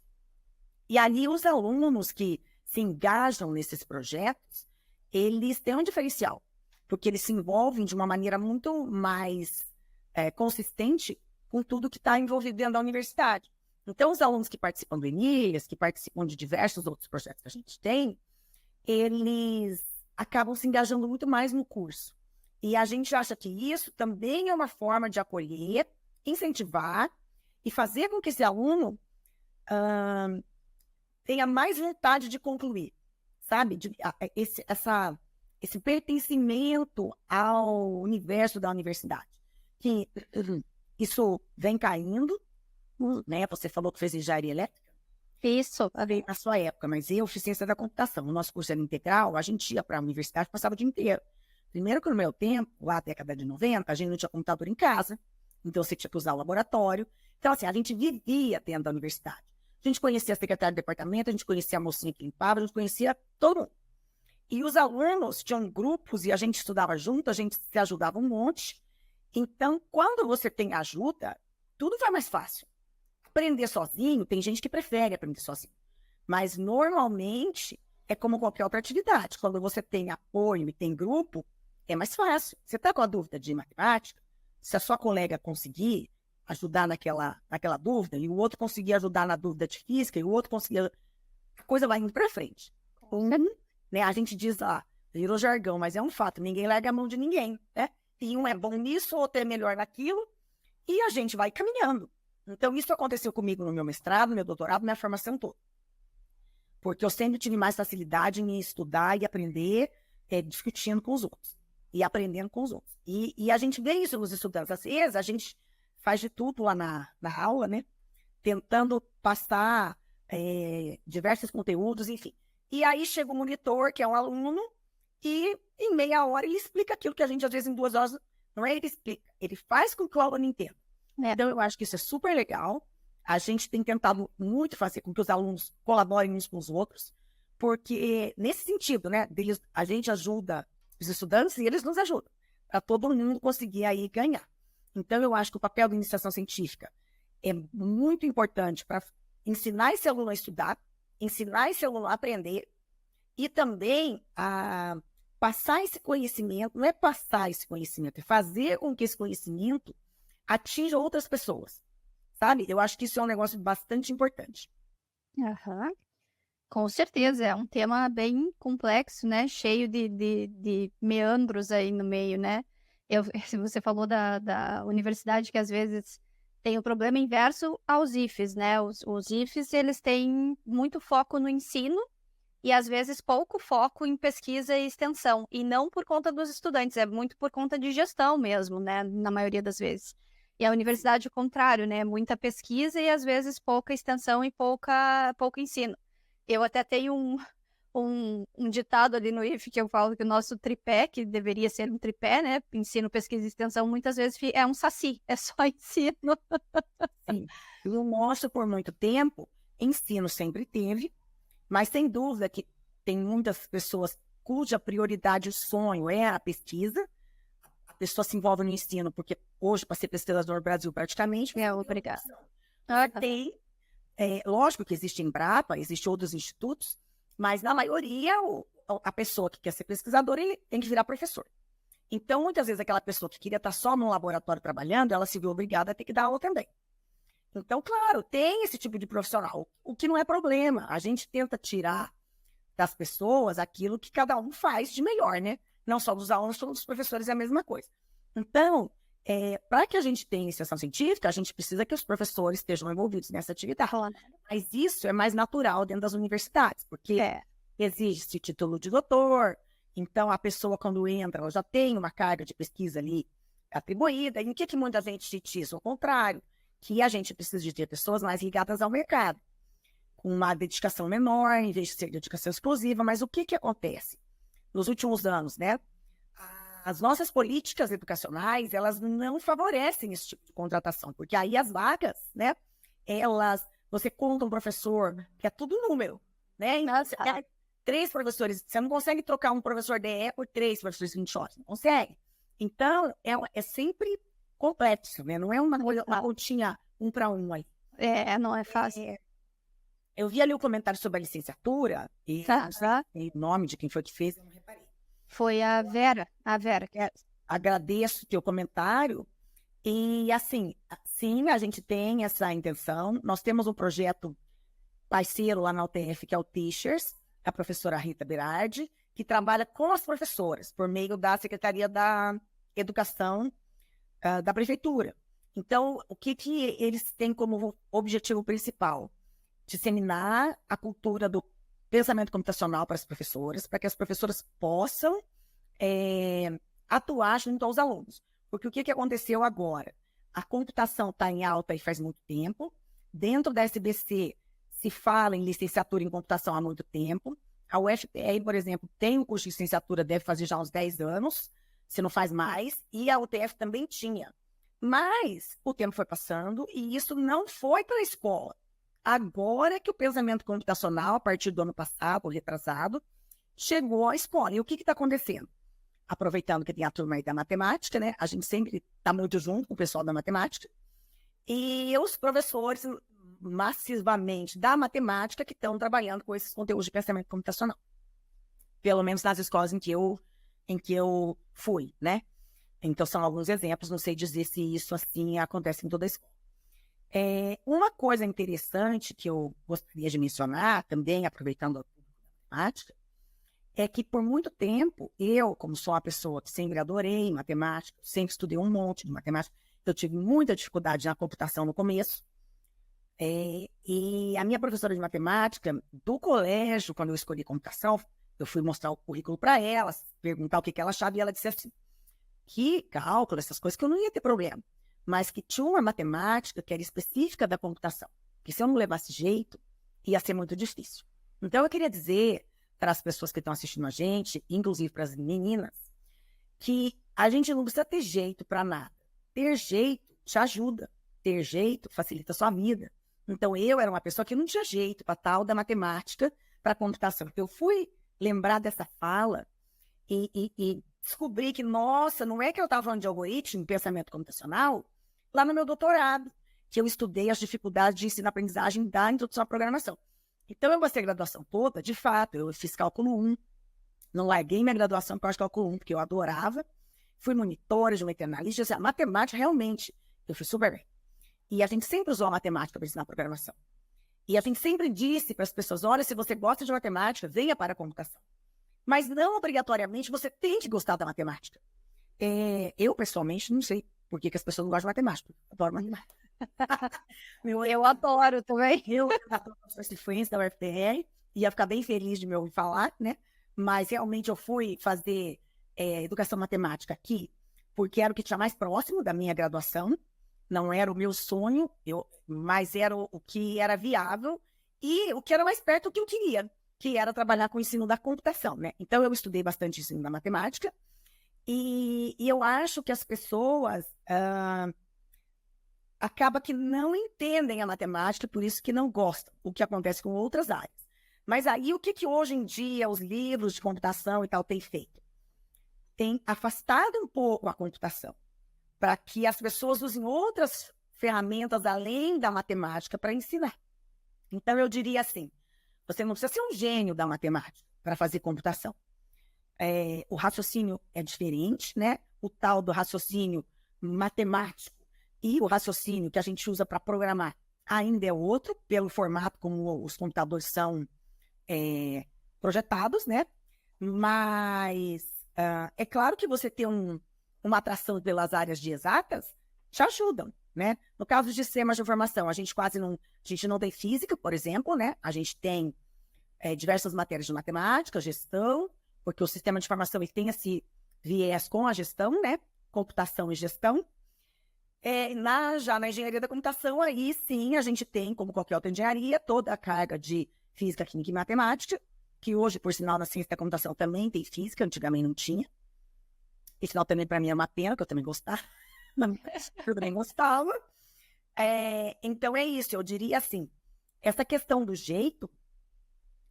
E ali os alunos que se engajam nesses projetos, eles têm um diferencial, porque eles se envolvem de uma maneira muito mais consistente com tudo que está envolvido dentro da universidade. Então, os alunos que participam do ENIAS, que participam de diversos outros projetos que a gente tem, eles acabam se engajando muito mais no curso. E a gente acha que isso também é uma forma de acolher, incentivar e fazer com que esse aluno tenha mais vontade de concluir, sabe? Esse pertencimento ao universo da universidade. Que isso vem caindo, né? Você falou que fez engenharia elétrica. Isso. Na sua época, mas eu fiz ciência da computação. O nosso curso era integral, a gente ia para a universidade e passava o dia inteiro. Primeiro que no meu tempo, lá na década de 90, a gente não tinha computador em casa, então você tinha que usar o laboratório. Então, assim, a gente vivia dentro da universidade. A gente conhecia a secretária do departamento, a gente conhecia a mocinha que limpava, a gente conhecia todo mundo. E os alunos tinham grupos e a gente estudava junto, a gente se ajudava um monte. Então, quando você tem ajuda, tudo vai mais fácil. Aprender sozinho, tem gente que prefere aprender sozinho. Mas, normalmente, é como qualquer outra atividade. Quando você tem apoio e tem grupo, é mais fácil. Você está com a dúvida de matemática, se a sua colega conseguir ajudar naquela dúvida, e o outro conseguir ajudar na dúvida de física, e o outro conseguir... A coisa vai indo para frente. Né? A gente diz, virou jargão, mas é um fato. Ninguém larga a mão de ninguém, né? E um é bom nisso, o outro é melhor naquilo, e a gente vai caminhando. Então, isso aconteceu comigo no meu mestrado, no meu doutorado, minha formação toda. Porque eu sempre tive mais facilidade em estudar e aprender discutindo com os outros. E aprendendo com os outros. E a gente vê isso nos estudantes. Às vezes, a gente faz de tudo lá na aula, né? Tentando passar diversos conteúdos, enfim. E aí chega o monitor, que é um aluno, e em meia hora ele explica aquilo que a gente, às vezes, em 2 horas, não é ele explica, ele faz com que o aluno entenda. Então, eu acho que isso é super legal. A gente tem tentado muito fazer com que os alunos colaborem uns com os outros, porque, nesse sentido, né, a gente ajuda os estudantes e eles nos ajudam, para todo mundo conseguir aí ganhar. Então, eu acho que o papel da iniciação científica é muito importante para ensinar esse aluno a estudar, ensinar esse aluno a aprender e também a passar esse conhecimento, não é passar esse conhecimento, é fazer com que esse conhecimento atinja outras pessoas, sabe? Eu acho que isso é um negócio bastante importante. Aham. Com certeza, é um tema bem complexo, né? Cheio de meandros aí no meio, né? Você falou da universidade que às vezes tem o problema inverso aos IFES, né? Os IFES, eles têm muito foco no ensino e às vezes pouco foco em pesquisa e extensão. E não por conta dos estudantes, é muito por conta de gestão mesmo, né? Na maioria das vezes. E a universidade, o contrário, né? Muita pesquisa e às vezes pouca extensão e pouco ensino. Eu até tenho um ditado ali no IF que eu falo que o nosso tripé, que deveria ser um tripé, né? Ensino, pesquisa e extensão, muitas vezes é um saci, é só ensino. Sim. Eu mostro por muito tempo, ensino sempre teve, mas sem dúvida que tem muitas pessoas cuja prioridade, o sonho é a pesquisa. A pessoa se envolve no ensino, porque hoje, para ser pesquisador no Brasil, praticamente... Obrigada. Você tem, lógico que existe Embrapa, existem outros institutos, mas na maioria a pessoa que quer ser pesquisador ele tem que virar professor. Então, muitas vezes, aquela pessoa que queria estar só num laboratório trabalhando, ela se viu obrigada a ter que dar aula também. Então, claro, tem esse tipo de profissional, o que não é problema. A gente tenta tirar das pessoas aquilo que cada um faz de melhor, né? Não só dos alunos, como dos professores é a mesma coisa. Então, para que a gente tenha iniciação científica, a gente precisa que os professores estejam envolvidos nessa atividade. Mas isso é mais natural dentro das universidades, porque existe título de doutor, então a pessoa, quando entra, ela já tem uma carga de pesquisa ali atribuída. E o que muita gente diz? Ao contrário, que a gente precisa de ter pessoas mais ligadas ao mercado, com uma dedicação menor, em vez de ser dedicação exclusiva. Mas o que acontece? Nos últimos anos, né? As nossas políticas educacionais, elas não favorecem esse tipo de contratação, porque aí as vagas, né? Você conta um professor, que é tudo número, né? Então, você quer 3 professores, você não consegue trocar um professor DE por 3 professores 20 horas, não consegue. Então, é sempre complexo, né? Não é uma rotina 1 para 1 aí. Não é fácil. Eu vi ali o comentário sobre a licenciatura, e o nome de quem foi que fez, eu não reparei. Foi a Vera. Agradeço o teu comentário. E, assim, sim, a gente tem essa intenção. Nós temos um projeto parceiro lá na UTF, que é o Teachers, a professora Rita Berardi, que trabalha com as professoras, por meio da Secretaria da Educação da Prefeitura. Então, o que eles têm como objetivo principal? Disseminar a cultura do pensamento computacional para as professoras, para que as professoras possam atuar junto aos alunos. Porque o que aconteceu agora? A computação está em alta e faz muito tempo. Dentro da SBC se fala em licenciatura em computação há muito tempo. A UFPR, por exemplo, tem um curso de licenciatura, deve fazer já uns 10 anos, se não faz mais, e a UTF também tinha. Mas o tempo foi passando e isso não foi para a escola. Agora que o pensamento computacional, a partir do ano passado, retrasado, chegou à escola. E o que está acontecendo? Aproveitando que tem a turma aí da matemática, né? A gente sempre está muito junto com o pessoal da matemática. E os professores, massivamente, da matemática, que estão trabalhando com esses conteúdos de pensamento computacional. Pelo menos nas escolas em que eu fui, né? Então, são alguns exemplos. Não sei dizer se isso, assim, acontece em toda a escola. Uma coisa interessante que eu gostaria de mencionar, também aproveitando a matemática, é que por muito tempo, eu, como sou uma pessoa que sempre adorei matemática, sempre estudei um monte de matemática, eu tive muita dificuldade na computação no começo, e a minha professora de matemática do colégio, quando eu escolhi computação, eu fui mostrar o currículo para ela, perguntar o que ela achava, e ela disse assim, que cálculo, essas coisas, que eu não ia ter problema, mas que tinha uma matemática que era específica da computação, que se eu não levasse jeito, ia ser muito difícil. Então, eu queria dizer para as pessoas que estão assistindo a gente, inclusive para as meninas, que a gente não precisa ter jeito para nada. Ter jeito te ajuda. Ter jeito facilita a sua vida. Então, eu era uma pessoa que não tinha jeito para tal da matemática, para computação. Então, eu fui lembrar dessa fala e descobri que, nossa, não é que eu estava falando de algoritmo, pensamento computacional, lá no meu doutorado, que eu estudei as dificuldades de ensino-aprendizagem da introdução à programação. Então, eu gostei da graduação toda, de fato, eu fiz cálculo 1, não larguei minha graduação por causa de cálculo 1, porque eu adorava, fui monitora, geometria analítica, assim, a matemática, realmente, eu fui super bem. E a gente sempre usou a matemática para ensinar programação. E a gente sempre disse para as pessoas, olha, se você gosta de matemática, venha para a computação. Mas não obrigatoriamente você tem que gostar da matemática. Eu, pessoalmente, não sei por que as pessoas não gostam de matemática. Eu adoro matemática. Eu adoro também. Eu adoro de ciência da UFPR, ia ficar bem feliz de me ouvir falar, né? Mas realmente eu fui fazer educação matemática aqui, porque era o que tinha mais próximo da minha graduação. Não era o meu sonho, mas era o que era viável e o que era mais perto do que eu queria, que era trabalhar com o ensino da computação, né? Então, eu estudei bastante ensino da matemática e eu acho que as pessoas acabam que não entendem a matemática, por isso que não gostam, o que acontece com outras áreas. Mas aí, o que hoje em dia os livros de computação e tal têm feito? Tem afastado um pouco a computação, para que as pessoas usem outras ferramentas além da matemática para ensinar. Então, eu diria assim, você não precisa ser um gênio da matemática para fazer computação. O raciocínio é diferente, né? O tal do raciocínio matemático e o raciocínio que a gente usa para programar ainda é outro, pelo formato como os computadores são projetados, né? Mas é claro que você ter uma atração pelas áreas de exatas te ajudam, né? No caso de sistemas de informação, a gente não tem física, por exemplo, né? A gente tem diversas matérias de matemática, gestão, porque o sistema de informação ele tem esse viés com a gestão, né? Computação e gestão. Já na engenharia da computação, aí sim a gente tem, como qualquer outra engenharia, toda a carga de física, química e matemática, que hoje, por sinal, na ciência da computação também tem física, antigamente não tinha. E sinal também para mim é uma pena, que eu também gostava. Eu também gostava. Então é isso, eu diria assim, essa questão do jeito,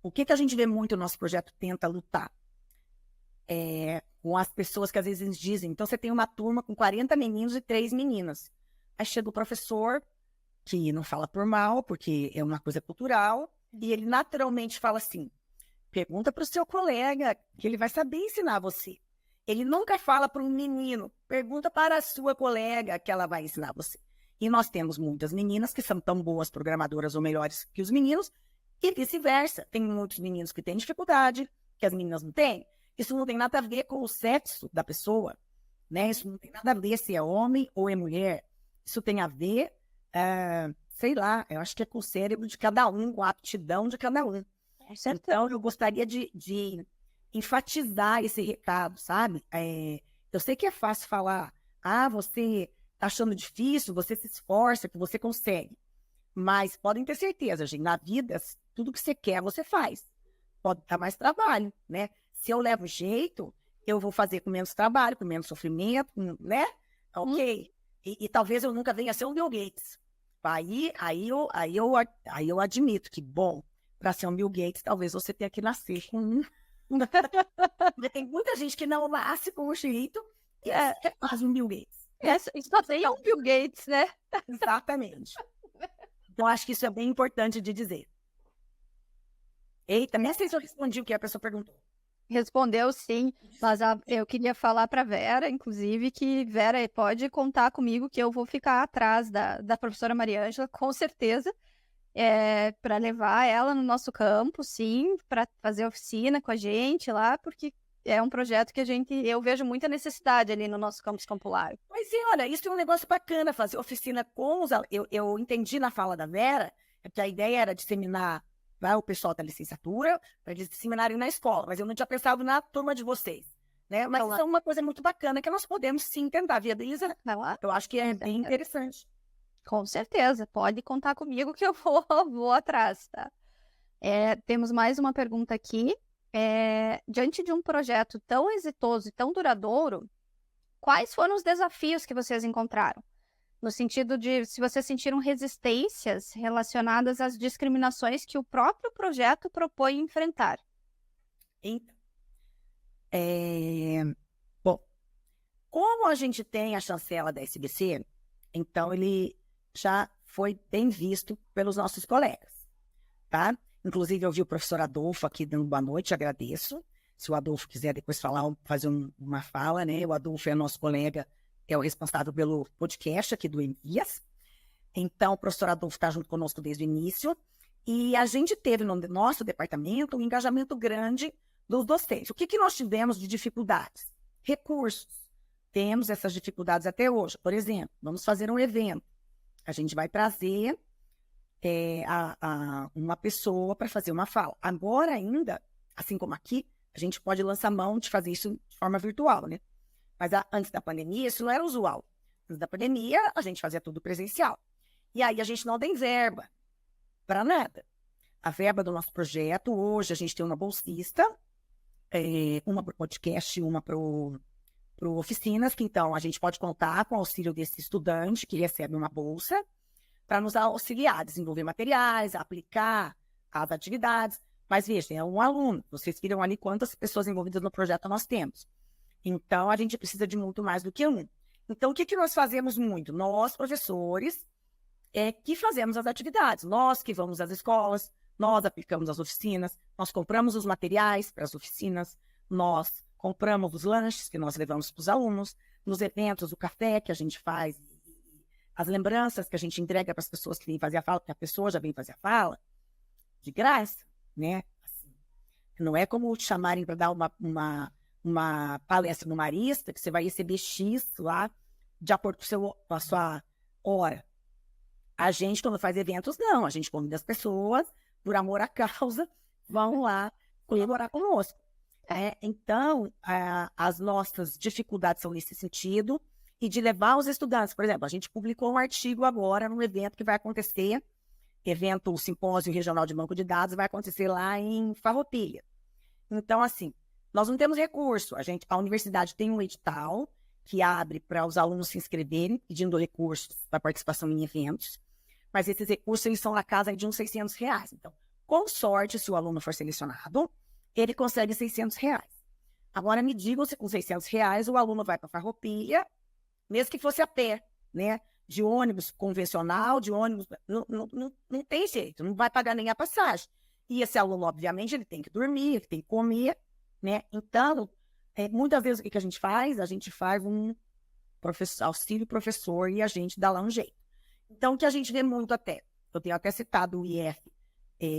o que a gente vê muito no nosso projeto tenta lutar? Com as pessoas que às vezes dizem, então você tem uma turma com 40 meninos e 3 meninas. Aí chega o professor, que não fala por mal, porque é uma coisa cultural, e ele naturalmente fala assim, pergunta para o seu colega, que ele vai saber ensinar você. Ele nunca fala para um menino, pergunta para a sua colega que ela vai ensinar você. E nós temos muitas meninas que são tão boas programadoras ou melhores que os meninos, e vice-versa. Tem muitos meninos que têm dificuldade, que as meninas não têm. Isso não tem nada a ver com o sexo da pessoa, né? Isso não tem nada a ver se é homem ou é mulher. Isso tem a ver, sei lá, eu acho que é com o cérebro de cada um, com a aptidão de cada um. Então, eu gostaria de enfatizar esse recado, sabe? Eu sei que é fácil falar, você está achando difícil, você se esforça, que você consegue. Mas podem ter certeza, gente, na vida, tudo que você quer, você faz. Pode dar mais trabalho, né? Se eu levo jeito, eu vou fazer com menos trabalho, com menos sofrimento, né? Ok. E talvez eu nunca venha a ser um Bill Gates. Aí eu admito que, bom, para ser um Bill Gates, talvez você tenha que nascer com Tem muita gente que não nasce com o jeito e é quase um Bill Gates. Isso daí é um Bill Gates, né? Exatamente. Então, acho que isso é bem importante de dizer. Eita, nem sei se eu respondi o que a pessoa perguntou. Respondeu sim, mas eu queria falar para Vera, inclusive, que Vera pode contar comigo que eu vou ficar atrás da professora Mariângela, com certeza, para levar ela no nosso campo, sim, para fazer oficina com a gente lá, porque é um projeto que eu vejo muita necessidade ali no nosso campus Campo-Largo. Mas sim, olha, isso é um negócio bacana, fazer oficina com os alunos. Eu entendi na fala da Vera que a ideia era disseminar o pessoal da licenciatura, para eles disseminarem na escola, mas eu não tinha pensado na turma de vocês, né? Mas isso é uma coisa muito bacana que nós podemos sim tentar, viabilizar. Eu acho que é bem interessante. Com certeza, pode contar comigo que eu vou atrás, tá? Temos mais uma pergunta aqui. Diante de um projeto tão exitoso e tão duradouro, quais foram os desafios que vocês encontraram? No sentido de se vocês sentiram resistências relacionadas às discriminações que o próprio projeto propõe enfrentar. Então, bom, como a gente tem a chancela da SBC, então ele já foi bem visto pelos nossos colegas, tá? Inclusive, eu vi o professor Adolfo aqui dando boa noite, agradeço. Se o Adolfo quiser depois falar, fazer uma fala, né? O Adolfo é nosso colega, é o responsável pelo podcast aqui do Emias. Então, o professor Adolfo está junto conosco desde o início. E a gente teve no nosso departamento um engajamento grande dos docentes. O que nós tivemos de dificuldades? Recursos. Temos essas dificuldades até hoje. Por exemplo, vamos fazer um evento. A gente vai trazer uma pessoa para fazer uma fala. Agora ainda, assim como aqui, a gente pode lançar mão de fazer isso de forma virtual, né? Mas antes da pandemia, isso não era usual. Antes da pandemia, a gente fazia tudo presencial. E aí a gente não tem verba para nada. A verba do nosso projeto, hoje a gente tem uma bolsista, uma para o podcast, uma para oficinas, que então a gente pode contar com o auxílio desse estudante que recebe uma bolsa para nos auxiliar, desenvolver materiais, aplicar as atividades. Mas veja, é um aluno. Vocês viram ali quantas pessoas envolvidas no projeto nós temos. Então, a gente precisa de muito mais do que um. Então, o que nós fazemos muito? Nós, professores, que fazemos as atividades. Nós que vamos às escolas, nós aplicamos as oficinas, nós compramos os materiais para as oficinas, nós compramos os lanches que nós levamos para os alunos, nos eventos, o café que a gente faz, as lembranças que a gente entrega para as pessoas que vêm fazer a fala, porque a pessoa já vem fazer a fala, de graça, né? Assim, não é como te chamarem para dar uma palestra no Marista, que você vai receber X lá, de acordo com a sua hora. A gente, quando faz eventos, não. A gente convida as pessoas, por amor à causa, vão lá colaborar conosco. Então, as nossas dificuldades são nesse sentido, e de levar os estudantes. Por exemplo, a gente publicou um artigo agora num evento que vai acontecer, o Simpósio Regional de Banco de Dados, vai acontecer lá em Farroupilha. Então, assim, nós não temos recurso. A universidade tem um edital que abre para os alunos se inscreverem, pedindo recursos para participação em eventos, mas esses recursos eles são na casa de uns R$600. Então, com sorte, se o aluno for selecionado, ele consegue R$600. Agora, me digam se com R$600 o aluno vai para Farroupilha, mesmo que fosse a pé, né? De ônibus convencional, de ônibus... Não tem jeito, não vai pagar nem a passagem. E esse aluno, obviamente, ele tem que dormir, ele tem que comer, né? Então, muitas vezes o que a gente faz? A gente faz um auxílio professor e a gente dá lá um jeito. Então, o que a gente vê muito até, eu tenho até citado o IF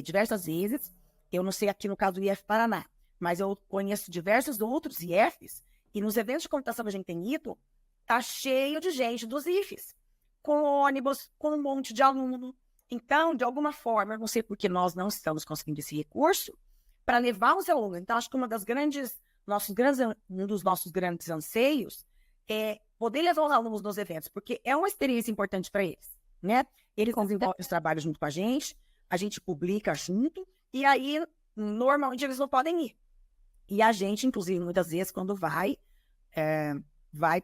diversas vezes, eu não sei aqui no caso do IF Paraná, mas eu conheço diversos outros IFs, e nos eventos de computação que a gente tem ido, tá cheio de gente dos IFs, com ônibus, com um monte de aluno. Então, de alguma forma, eu não sei porque nós não estamos conseguindo esse recurso para levar os alunos. Então, acho que um dos nossos grandes anseios é poder levar os alunos nos eventos, porque é uma experiência importante para eles, né? Eles desenvolvem os trabalhos junto com a gente publica junto, e aí, normalmente, eles não podem ir. E a gente, inclusive, muitas vezes, quando vai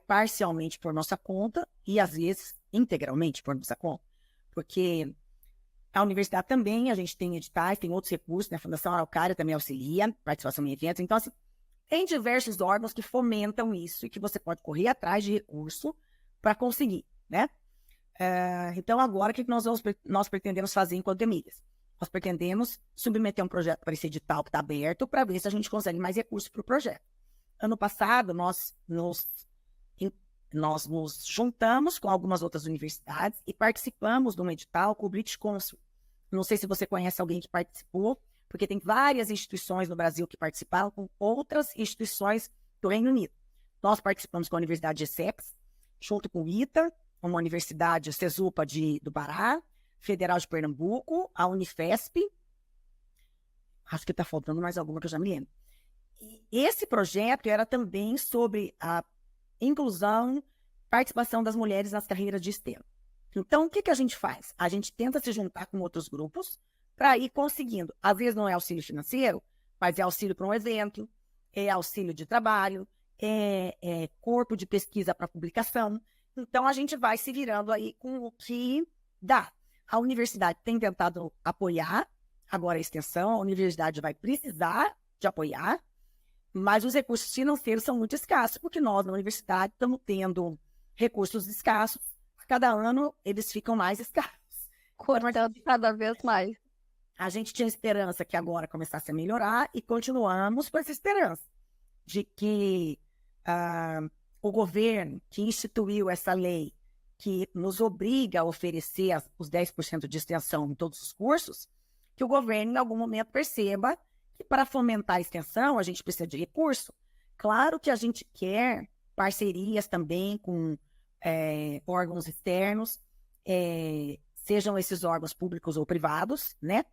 parcialmente por nossa conta e, às vezes, integralmente por nossa conta. Porque a universidade também, a gente tem editais, tem outros recursos, né? A Fundação Araucária também auxilia, participação em eventos. Então, assim, tem diversos órgãos que fomentam isso e que você pode correr atrás de recurso para conseguir, né? Então, agora, o que nós pretendemos fazer enquanto Emílias? Nós pretendemos submeter um projeto para esse edital que está aberto para ver se a gente consegue mais recursos para o projeto. Ano passado, nós nos juntamos com algumas outras universidades e participamos de um edital com o British Council. Não sei se você conhece alguém que participou, porque tem várias instituições no Brasil que participaram com outras instituições do Reino Unido. Nós participamos com a Universidade de Essex, junto com o ITA, uma universidade CESUPA do Pará, Federal de Pernambuco, a Unifesp, acho que está faltando mais alguma que eu já me lembro. E esse projeto era também sobre a inclusão, participação das mulheres nas carreiras de STEM. Então, o que a gente faz? A gente tenta se juntar com outros grupos para ir conseguindo. Às vezes não é auxílio financeiro, mas é auxílio para um evento, é auxílio de trabalho, é corpo de pesquisa para publicação. Então, a gente vai se virando aí com o que dá. A universidade tem tentado apoiar, agora a extensão, a universidade vai precisar de apoiar, mas os recursos financeiros são muito escassos, porque nós, na universidade, estamos tendo recursos escassos. Cada ano, eles ficam mais escassos. Cortando cada vez mais. A gente tinha esperança que agora começasse a melhorar e continuamos com essa esperança de que o governo que instituiu essa lei que nos obriga a oferecer os 10% de extensão em todos os cursos, que o governo, em algum momento, perceba que para fomentar a extensão, a gente precisa de recurso. Claro que a gente quer parcerias também com órgãos externos, sejam esses órgãos públicos ou privados, né?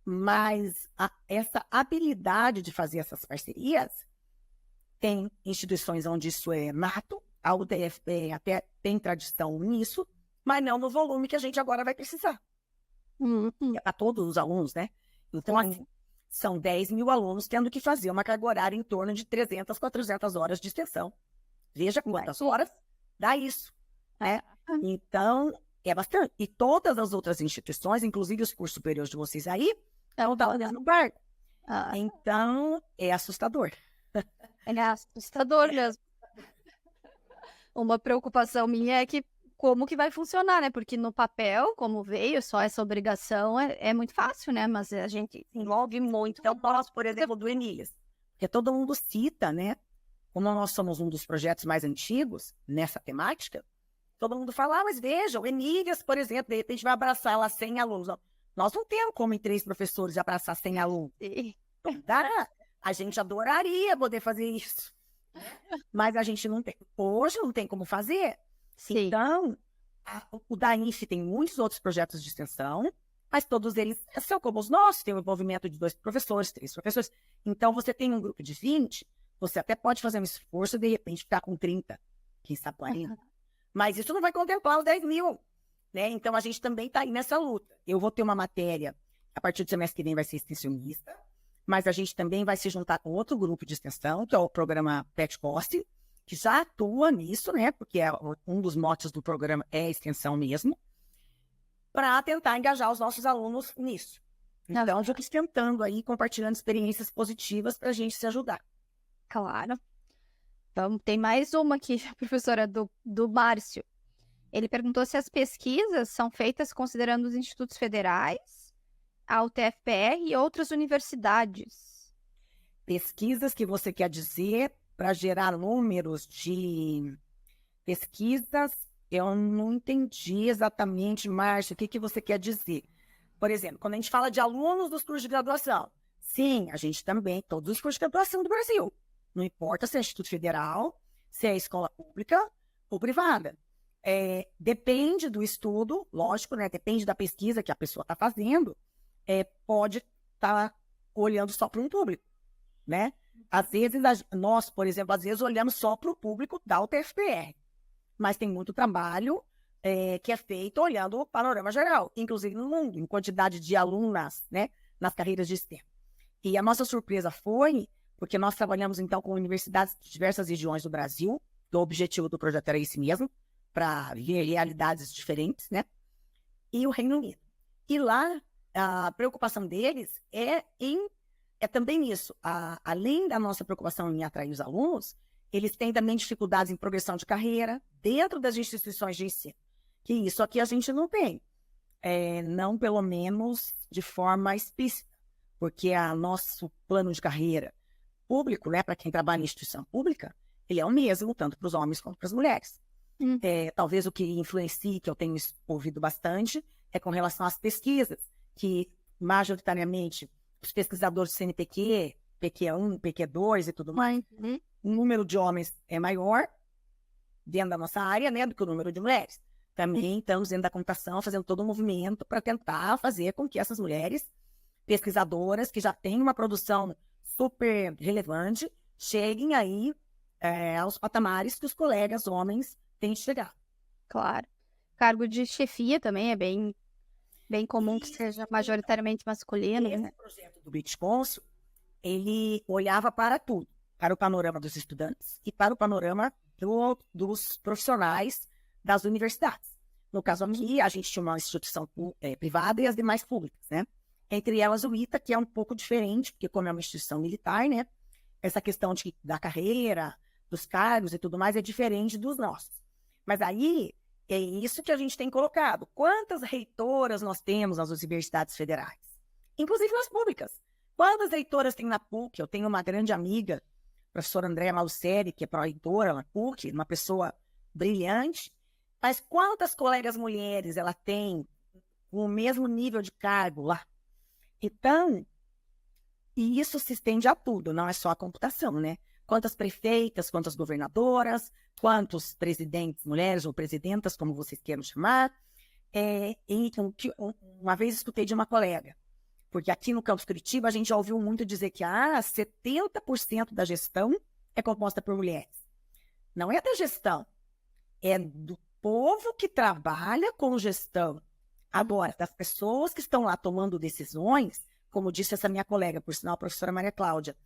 Mas essa habilidade de fazer essas parcerias, tem instituições onde isso é nato, a UTFPR até tem tradição nisso, mas não no volume que a gente agora vai precisar. É para todos os alunos, né? Então, assim, são 10 mil alunos tendo que fazer uma carga horária em torno de 300, 400 horas de extensão. Veja quantas horas dá isso, né? Então, é bastante. E todas as outras instituições, inclusive os cursos superiores de vocês aí, estão no barco. Então, é assustador. É assustador mesmo. Uma preocupação minha é que como que vai funcionar, né? Porque no papel, como veio, só essa obrigação é muito fácil, né? Mas a gente envolve muito. Eu posso, por exemplo, do Emílias, porque todo mundo cita, né? Como nós somos um dos projetos mais antigos nessa temática, todo mundo fala, mas veja, o Emílias, por exemplo, de repente vai abraçar lá 100 alunos. Nós não temos como em 3 professores abraçar 100 alunos. Dá. A gente adoraria poder fazer isso. Mas a gente não tem. Hoje não tem como fazer. Sim. Então, o DAIF tem muitos outros projetos de extensão, mas todos eles são como os nossos, tem o envolvimento de 2 professores, 3 professores. Então, você tem um grupo de 20, você até pode fazer um esforço e, de repente, ficar com 30, quem sabe 40. Mas isso não vai contemplar os 10 mil. Né? Então, a gente também está aí nessa luta. Eu vou ter uma matéria, a partir do semestre que vem vai ser extensionista, mas a gente também vai se juntar com outro grupo de extensão, que é o programa PET-COST, que já atua nisso, né? Porque um dos motes do programa é a extensão mesmo, para tentar engajar os nossos alunos nisso. Então, já estou tentando aí, compartilhando experiências positivas para a gente se ajudar. Claro. Então, tem mais uma aqui, professora, do Márcio. Ele perguntou se as pesquisas são feitas considerando os institutos federais, a UTFPR e outras universidades. Pesquisas que você quer dizer para gerar números de pesquisas, eu não entendi exatamente, Márcio, o que você quer dizer. Por exemplo, quando a gente fala de alunos dos cursos de graduação, sim, a gente também, todos os cursos de graduação do Brasil. Não importa se é Instituto Federal, se é escola pública ou privada. Depende do estudo, lógico, né? Depende da pesquisa que a pessoa está fazendo, pode estar olhando só para um público, né? Às vezes, nós, por exemplo, às vezes olhamos só para o público da UTFPR, mas tem muito trabalho que é feito olhando o panorama geral, inclusive no mundo, em quantidade de alunas, né, nas carreiras de STEM. E a nossa surpresa foi, porque nós trabalhamos, então, com universidades de diversas regiões do Brasil, o objetivo do projeto era esse mesmo, para ver realidades diferentes, né, e o Reino Unido. E lá, a preocupação deles é também isso. Além da nossa preocupação em atrair os alunos, eles têm também dificuldades em progressão de carreira dentro das instituições de ensino. Que isso aqui a gente não tem. Não, pelo menos, de forma explícita. Porque o nosso plano de carreira público, né, para quem trabalha em instituição pública, ele é o mesmo, tanto para os homens quanto para as mulheres. Talvez o que influencie, que eu tenho ouvido bastante, é com relação às pesquisas, que majoritariamente os pesquisadores do CNPq, PQ1, PQ2 e tudo mais, o número de homens é maior dentro da nossa área, né, do que o número de mulheres. Também estamos dentro da computação fazendo todo um movimento para tentar fazer com que essas mulheres pesquisadoras, que já têm uma produção super relevante, cheguem aí aos patamares que os colegas homens têm de chegar. Claro. Cargo de chefia também é bem comum que seja majoritariamente masculino. Esse projeto do British Council, ele olhava para tudo, para o panorama dos estudantes e para o panorama dos profissionais das universidades. No caso aqui, a gente tinha uma instituição privada e as demais públicas, né? Entre elas o ITA, que é um pouco diferente, porque como é uma instituição militar, né? Essa questão da carreira, dos cargos e tudo mais é diferente dos nossos. Mas aí, é isso que a gente tem colocado. Quantas reitoras nós temos nas universidades federais? Inclusive nas públicas. Quantas reitoras tem na PUC? Eu tenho uma grande amiga, a professora Andréa Maluceri, que é pró-reitora na PUC, uma pessoa brilhante. Mas quantas colegas mulheres ela tem com o mesmo nível de cargo lá? Então, e isso se estende a tudo, não é só a computação, né? Quantas prefeitas, quantas governadoras, quantos presidentes, mulheres ou presidentas, como vocês queiram chamar. Uma vez escutei de uma colega, porque aqui no campus Curitiba a gente já ouviu muito dizer que 70% da gestão é composta por mulheres. Não é da gestão, é do povo que trabalha com gestão. Agora, das pessoas que estão lá tomando decisões, como disse essa minha colega, por sinal, a professora Maria Cláudia,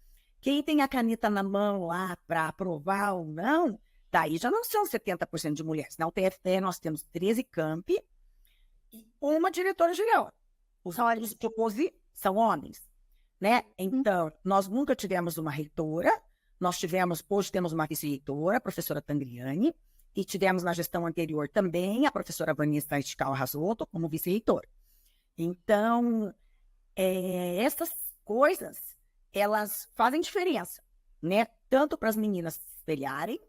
quem tem a caneta na mão lá para aprovar ou não, daí já não são 70% de mulheres. Na UTFPE nós temos 13 campi e uma diretora-geral. Os olhos de oposição são homens, né? Então, nós nunca tivemos uma reitora, hoje temos uma vice-reitora, a professora Tangriani, e tivemos na gestão anterior também a professora Vanessa Estical Rasotto como vice-reitora. Então, essas coisas, elas fazem diferença, né? Tanto para as meninas se espelharem,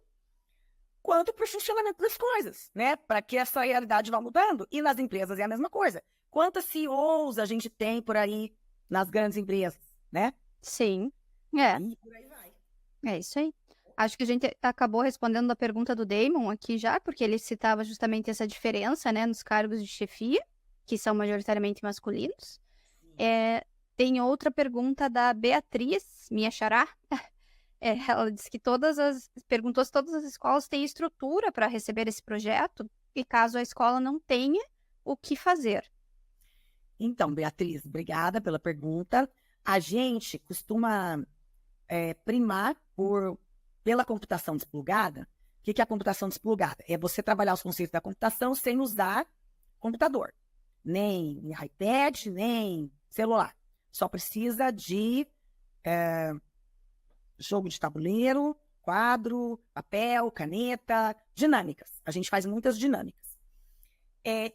quanto para o funcionamento das coisas, né? Para que essa realidade vá mudando. E nas empresas é a mesma coisa. Quantas CEOs a gente tem por aí nas grandes empresas, né? Sim. E por aí vai. É isso aí. Acho que a gente acabou respondendo a pergunta do Damon aqui já, porque ele citava justamente essa diferença, né, nos cargos de chefia, que são majoritariamente masculinos. Tem outra pergunta da Beatriz, minha xará. Ela disse que perguntou se todas as escolas têm estrutura para receber esse projeto, e caso a escola não tenha, o que fazer? Então, Beatriz, obrigada pela pergunta. A gente costuma primar pela computação desplugada. O que é a computação desplugada? É você trabalhar os conceitos da computação sem usar computador. Nem iPad, nem celular. Só precisa de jogo de tabuleiro, quadro, papel, caneta, dinâmicas. A gente faz muitas dinâmicas.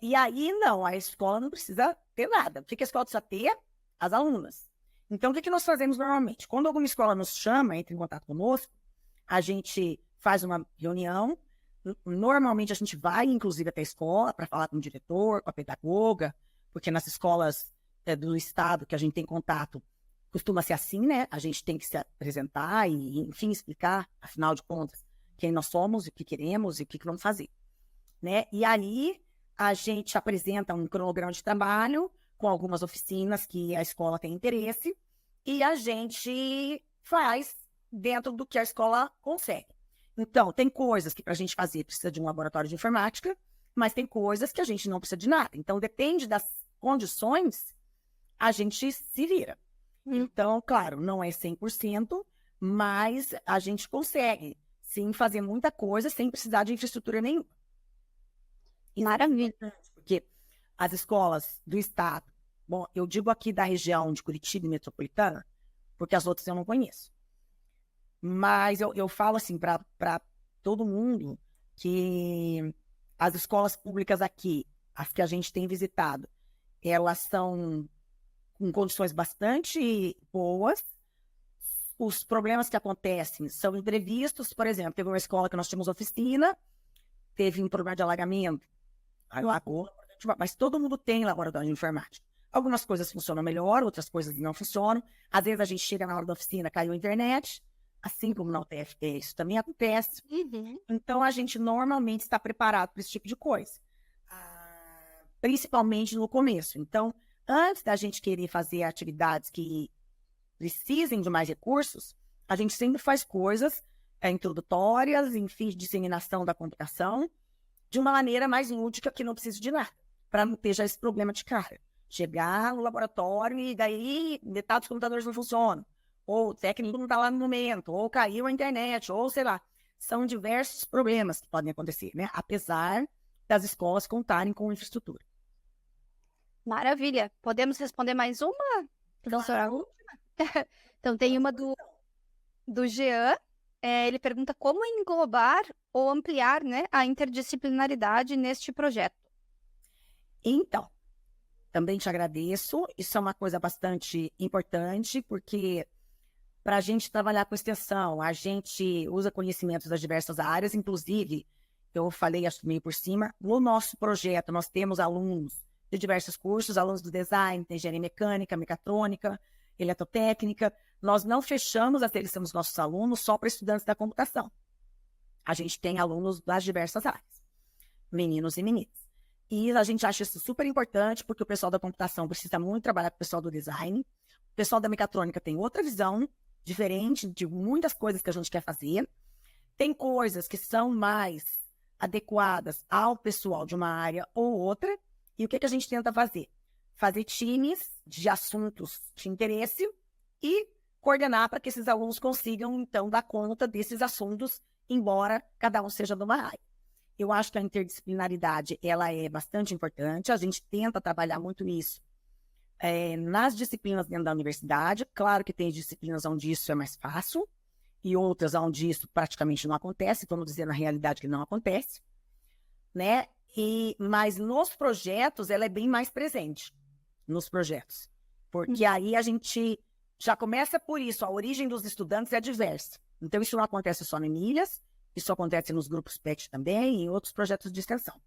E aí, não, a escola não precisa ter nada. O que a escola precisa ter? As alunas. Então, o que nós fazemos normalmente? Quando alguma escola nos chama, entra em contato conosco, a gente faz uma reunião. Normalmente, a gente vai, inclusive, até a escola para falar com o diretor, com a pedagoga, porque nas escolas do estado que a gente tem contato, costuma ser assim, né? A gente tem que se apresentar e, enfim, explicar, afinal de contas, quem nós somos, o que queremos e o que vamos fazer, né? E aí, a gente apresenta um cronograma de trabalho com algumas oficinas que a escola tem interesse e a gente faz dentro do que a escola consegue. Então, tem coisas que para a gente fazer precisa de um laboratório de informática, mas tem coisas que a gente não precisa de nada. Então, depende das condições, a gente se vira. Então, claro, não é 100%, mas a gente consegue, sim, fazer muita coisa sem precisar de infraestrutura nenhuma. Maravilha. Porque as escolas do estado, bom, eu digo aqui da região de Curitiba e metropolitana, porque as outras eu não conheço. Mas eu falo assim para todo mundo que as escolas públicas aqui, as que a gente tem visitado, elas são com condições bastante boas. Os problemas que acontecem são imprevistos. Por exemplo, teve uma escola que nós tínhamos oficina, teve um problema de alagamento, alagou, mas todo mundo tem laboratório de informática. Algumas coisas funcionam melhor, outras coisas não funcionam. Às vezes a gente chega na hora da oficina, caiu a internet, assim como na UTFPE, isso também acontece. Então, a gente normalmente está preparado para esse tipo de coisa, principalmente no começo. Então, antes da gente querer fazer atividades que precisem de mais recursos, a gente sempre faz coisas introdutórias, enfim, de disseminação da computação, de uma maneira mais lúdica, que não precisa de nada, para não ter já esse problema de cara. Chegar no laboratório e daí metade dos computadores não funcionam, ou o técnico não está lá no momento, ou caiu a internet, ou sei lá. São diversos problemas que podem acontecer, né? Apesar das escolas contarem com infraestrutura. Maravilha. Podemos responder mais uma, professora? Então, tem uma do Jean. Ele pergunta como englobar ou ampliar, né, a interdisciplinaridade neste projeto. Então, também te agradeço. Isso é uma coisa bastante importante, porque para a gente trabalhar com extensão, a gente usa conhecimentos das diversas áreas, inclusive, eu falei, acho meio por cima, no nosso projeto nós temos alunos de diversos cursos, alunos do design, de engenharia mecânica, mecatrônica, eletrotécnica. Nós não fechamos a seleção dos nossos alunos só para estudantes da computação. A gente tem alunos das diversas áreas, meninos e meninas. E a gente acha isso super importante, porque o pessoal da computação precisa muito trabalhar com o pessoal do design. O pessoal da mecatrônica tem outra visão, diferente de muitas coisas que a gente quer fazer. Tem coisas que são mais adequadas ao pessoal de uma área ou outra. E o que a gente tenta fazer? Fazer times de assuntos de interesse e coordenar para que esses alunos consigam, então, dar conta desses assuntos, embora cada um seja de uma área. Eu acho que a interdisciplinaridade ela é bastante importante. A gente tenta trabalhar muito isso nas disciplinas dentro da universidade. Claro que tem disciplinas onde isso é mais fácil e outras onde isso praticamente não acontece. Vamos dizer, na realidade, que não acontece, né? Mas nos projetos, ela é bem mais presente, nos projetos. Porque aí a gente já começa por isso. A origem dos estudantes é diversa. Então, isso não acontece só no Emílias, isso acontece nos grupos PET também e em outros projetos de extensão.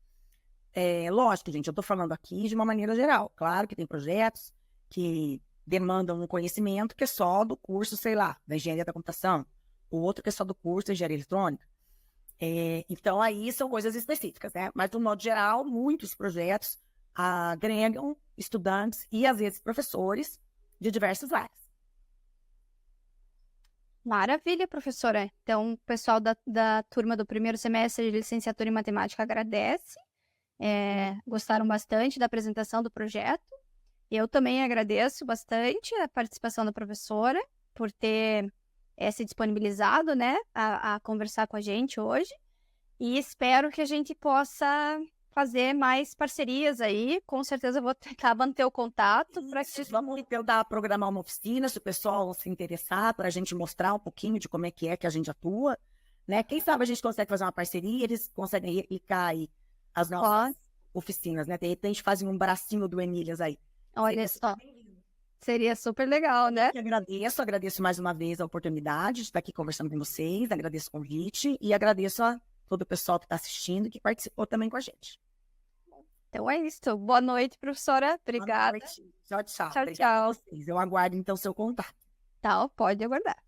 Lógico, gente, eu estou falando aqui de uma maneira geral. Claro que tem projetos que demandam um conhecimento que é só do curso, sei lá, da engenharia da computação. O outro que é só do curso da engenharia eletrônica. Então, aí são coisas específicas, né? Mas, de um modo geral, muitos projetos agregam estudantes e, às vezes, professores de diversas áreas. Maravilha, professora. Então, o pessoal da turma do primeiro semestre de licenciatura em matemática agradece. Gostaram bastante da apresentação do projeto. Eu também agradeço bastante a participação da professora por ter se disponibilizado, né, a conversar com a gente hoje. E espero que a gente possa fazer mais parcerias aí. Com certeza eu vou tentar manter o contato. Vamos tentar programar uma oficina, se o pessoal se interessar, para a gente mostrar um pouquinho de como é que a gente atua, né? Quem sabe a gente consegue fazer uma parceria, eles conseguem replicar aí as nossas oficinas, né? De repente fazem um bracinho do Emílias aí. Olha só, seria super legal, né? Eu agradeço mais uma vez a oportunidade de estar aqui conversando com vocês, agradeço o convite e agradeço a todo o pessoal que está assistindo e que participou também com a gente. Então é isso. Boa noite, professora. Obrigada. Tchau, tchau. Tchau, Obrigada tchau. a vocês. Eu aguardo, então, seu contato. Tá, pode aguardar.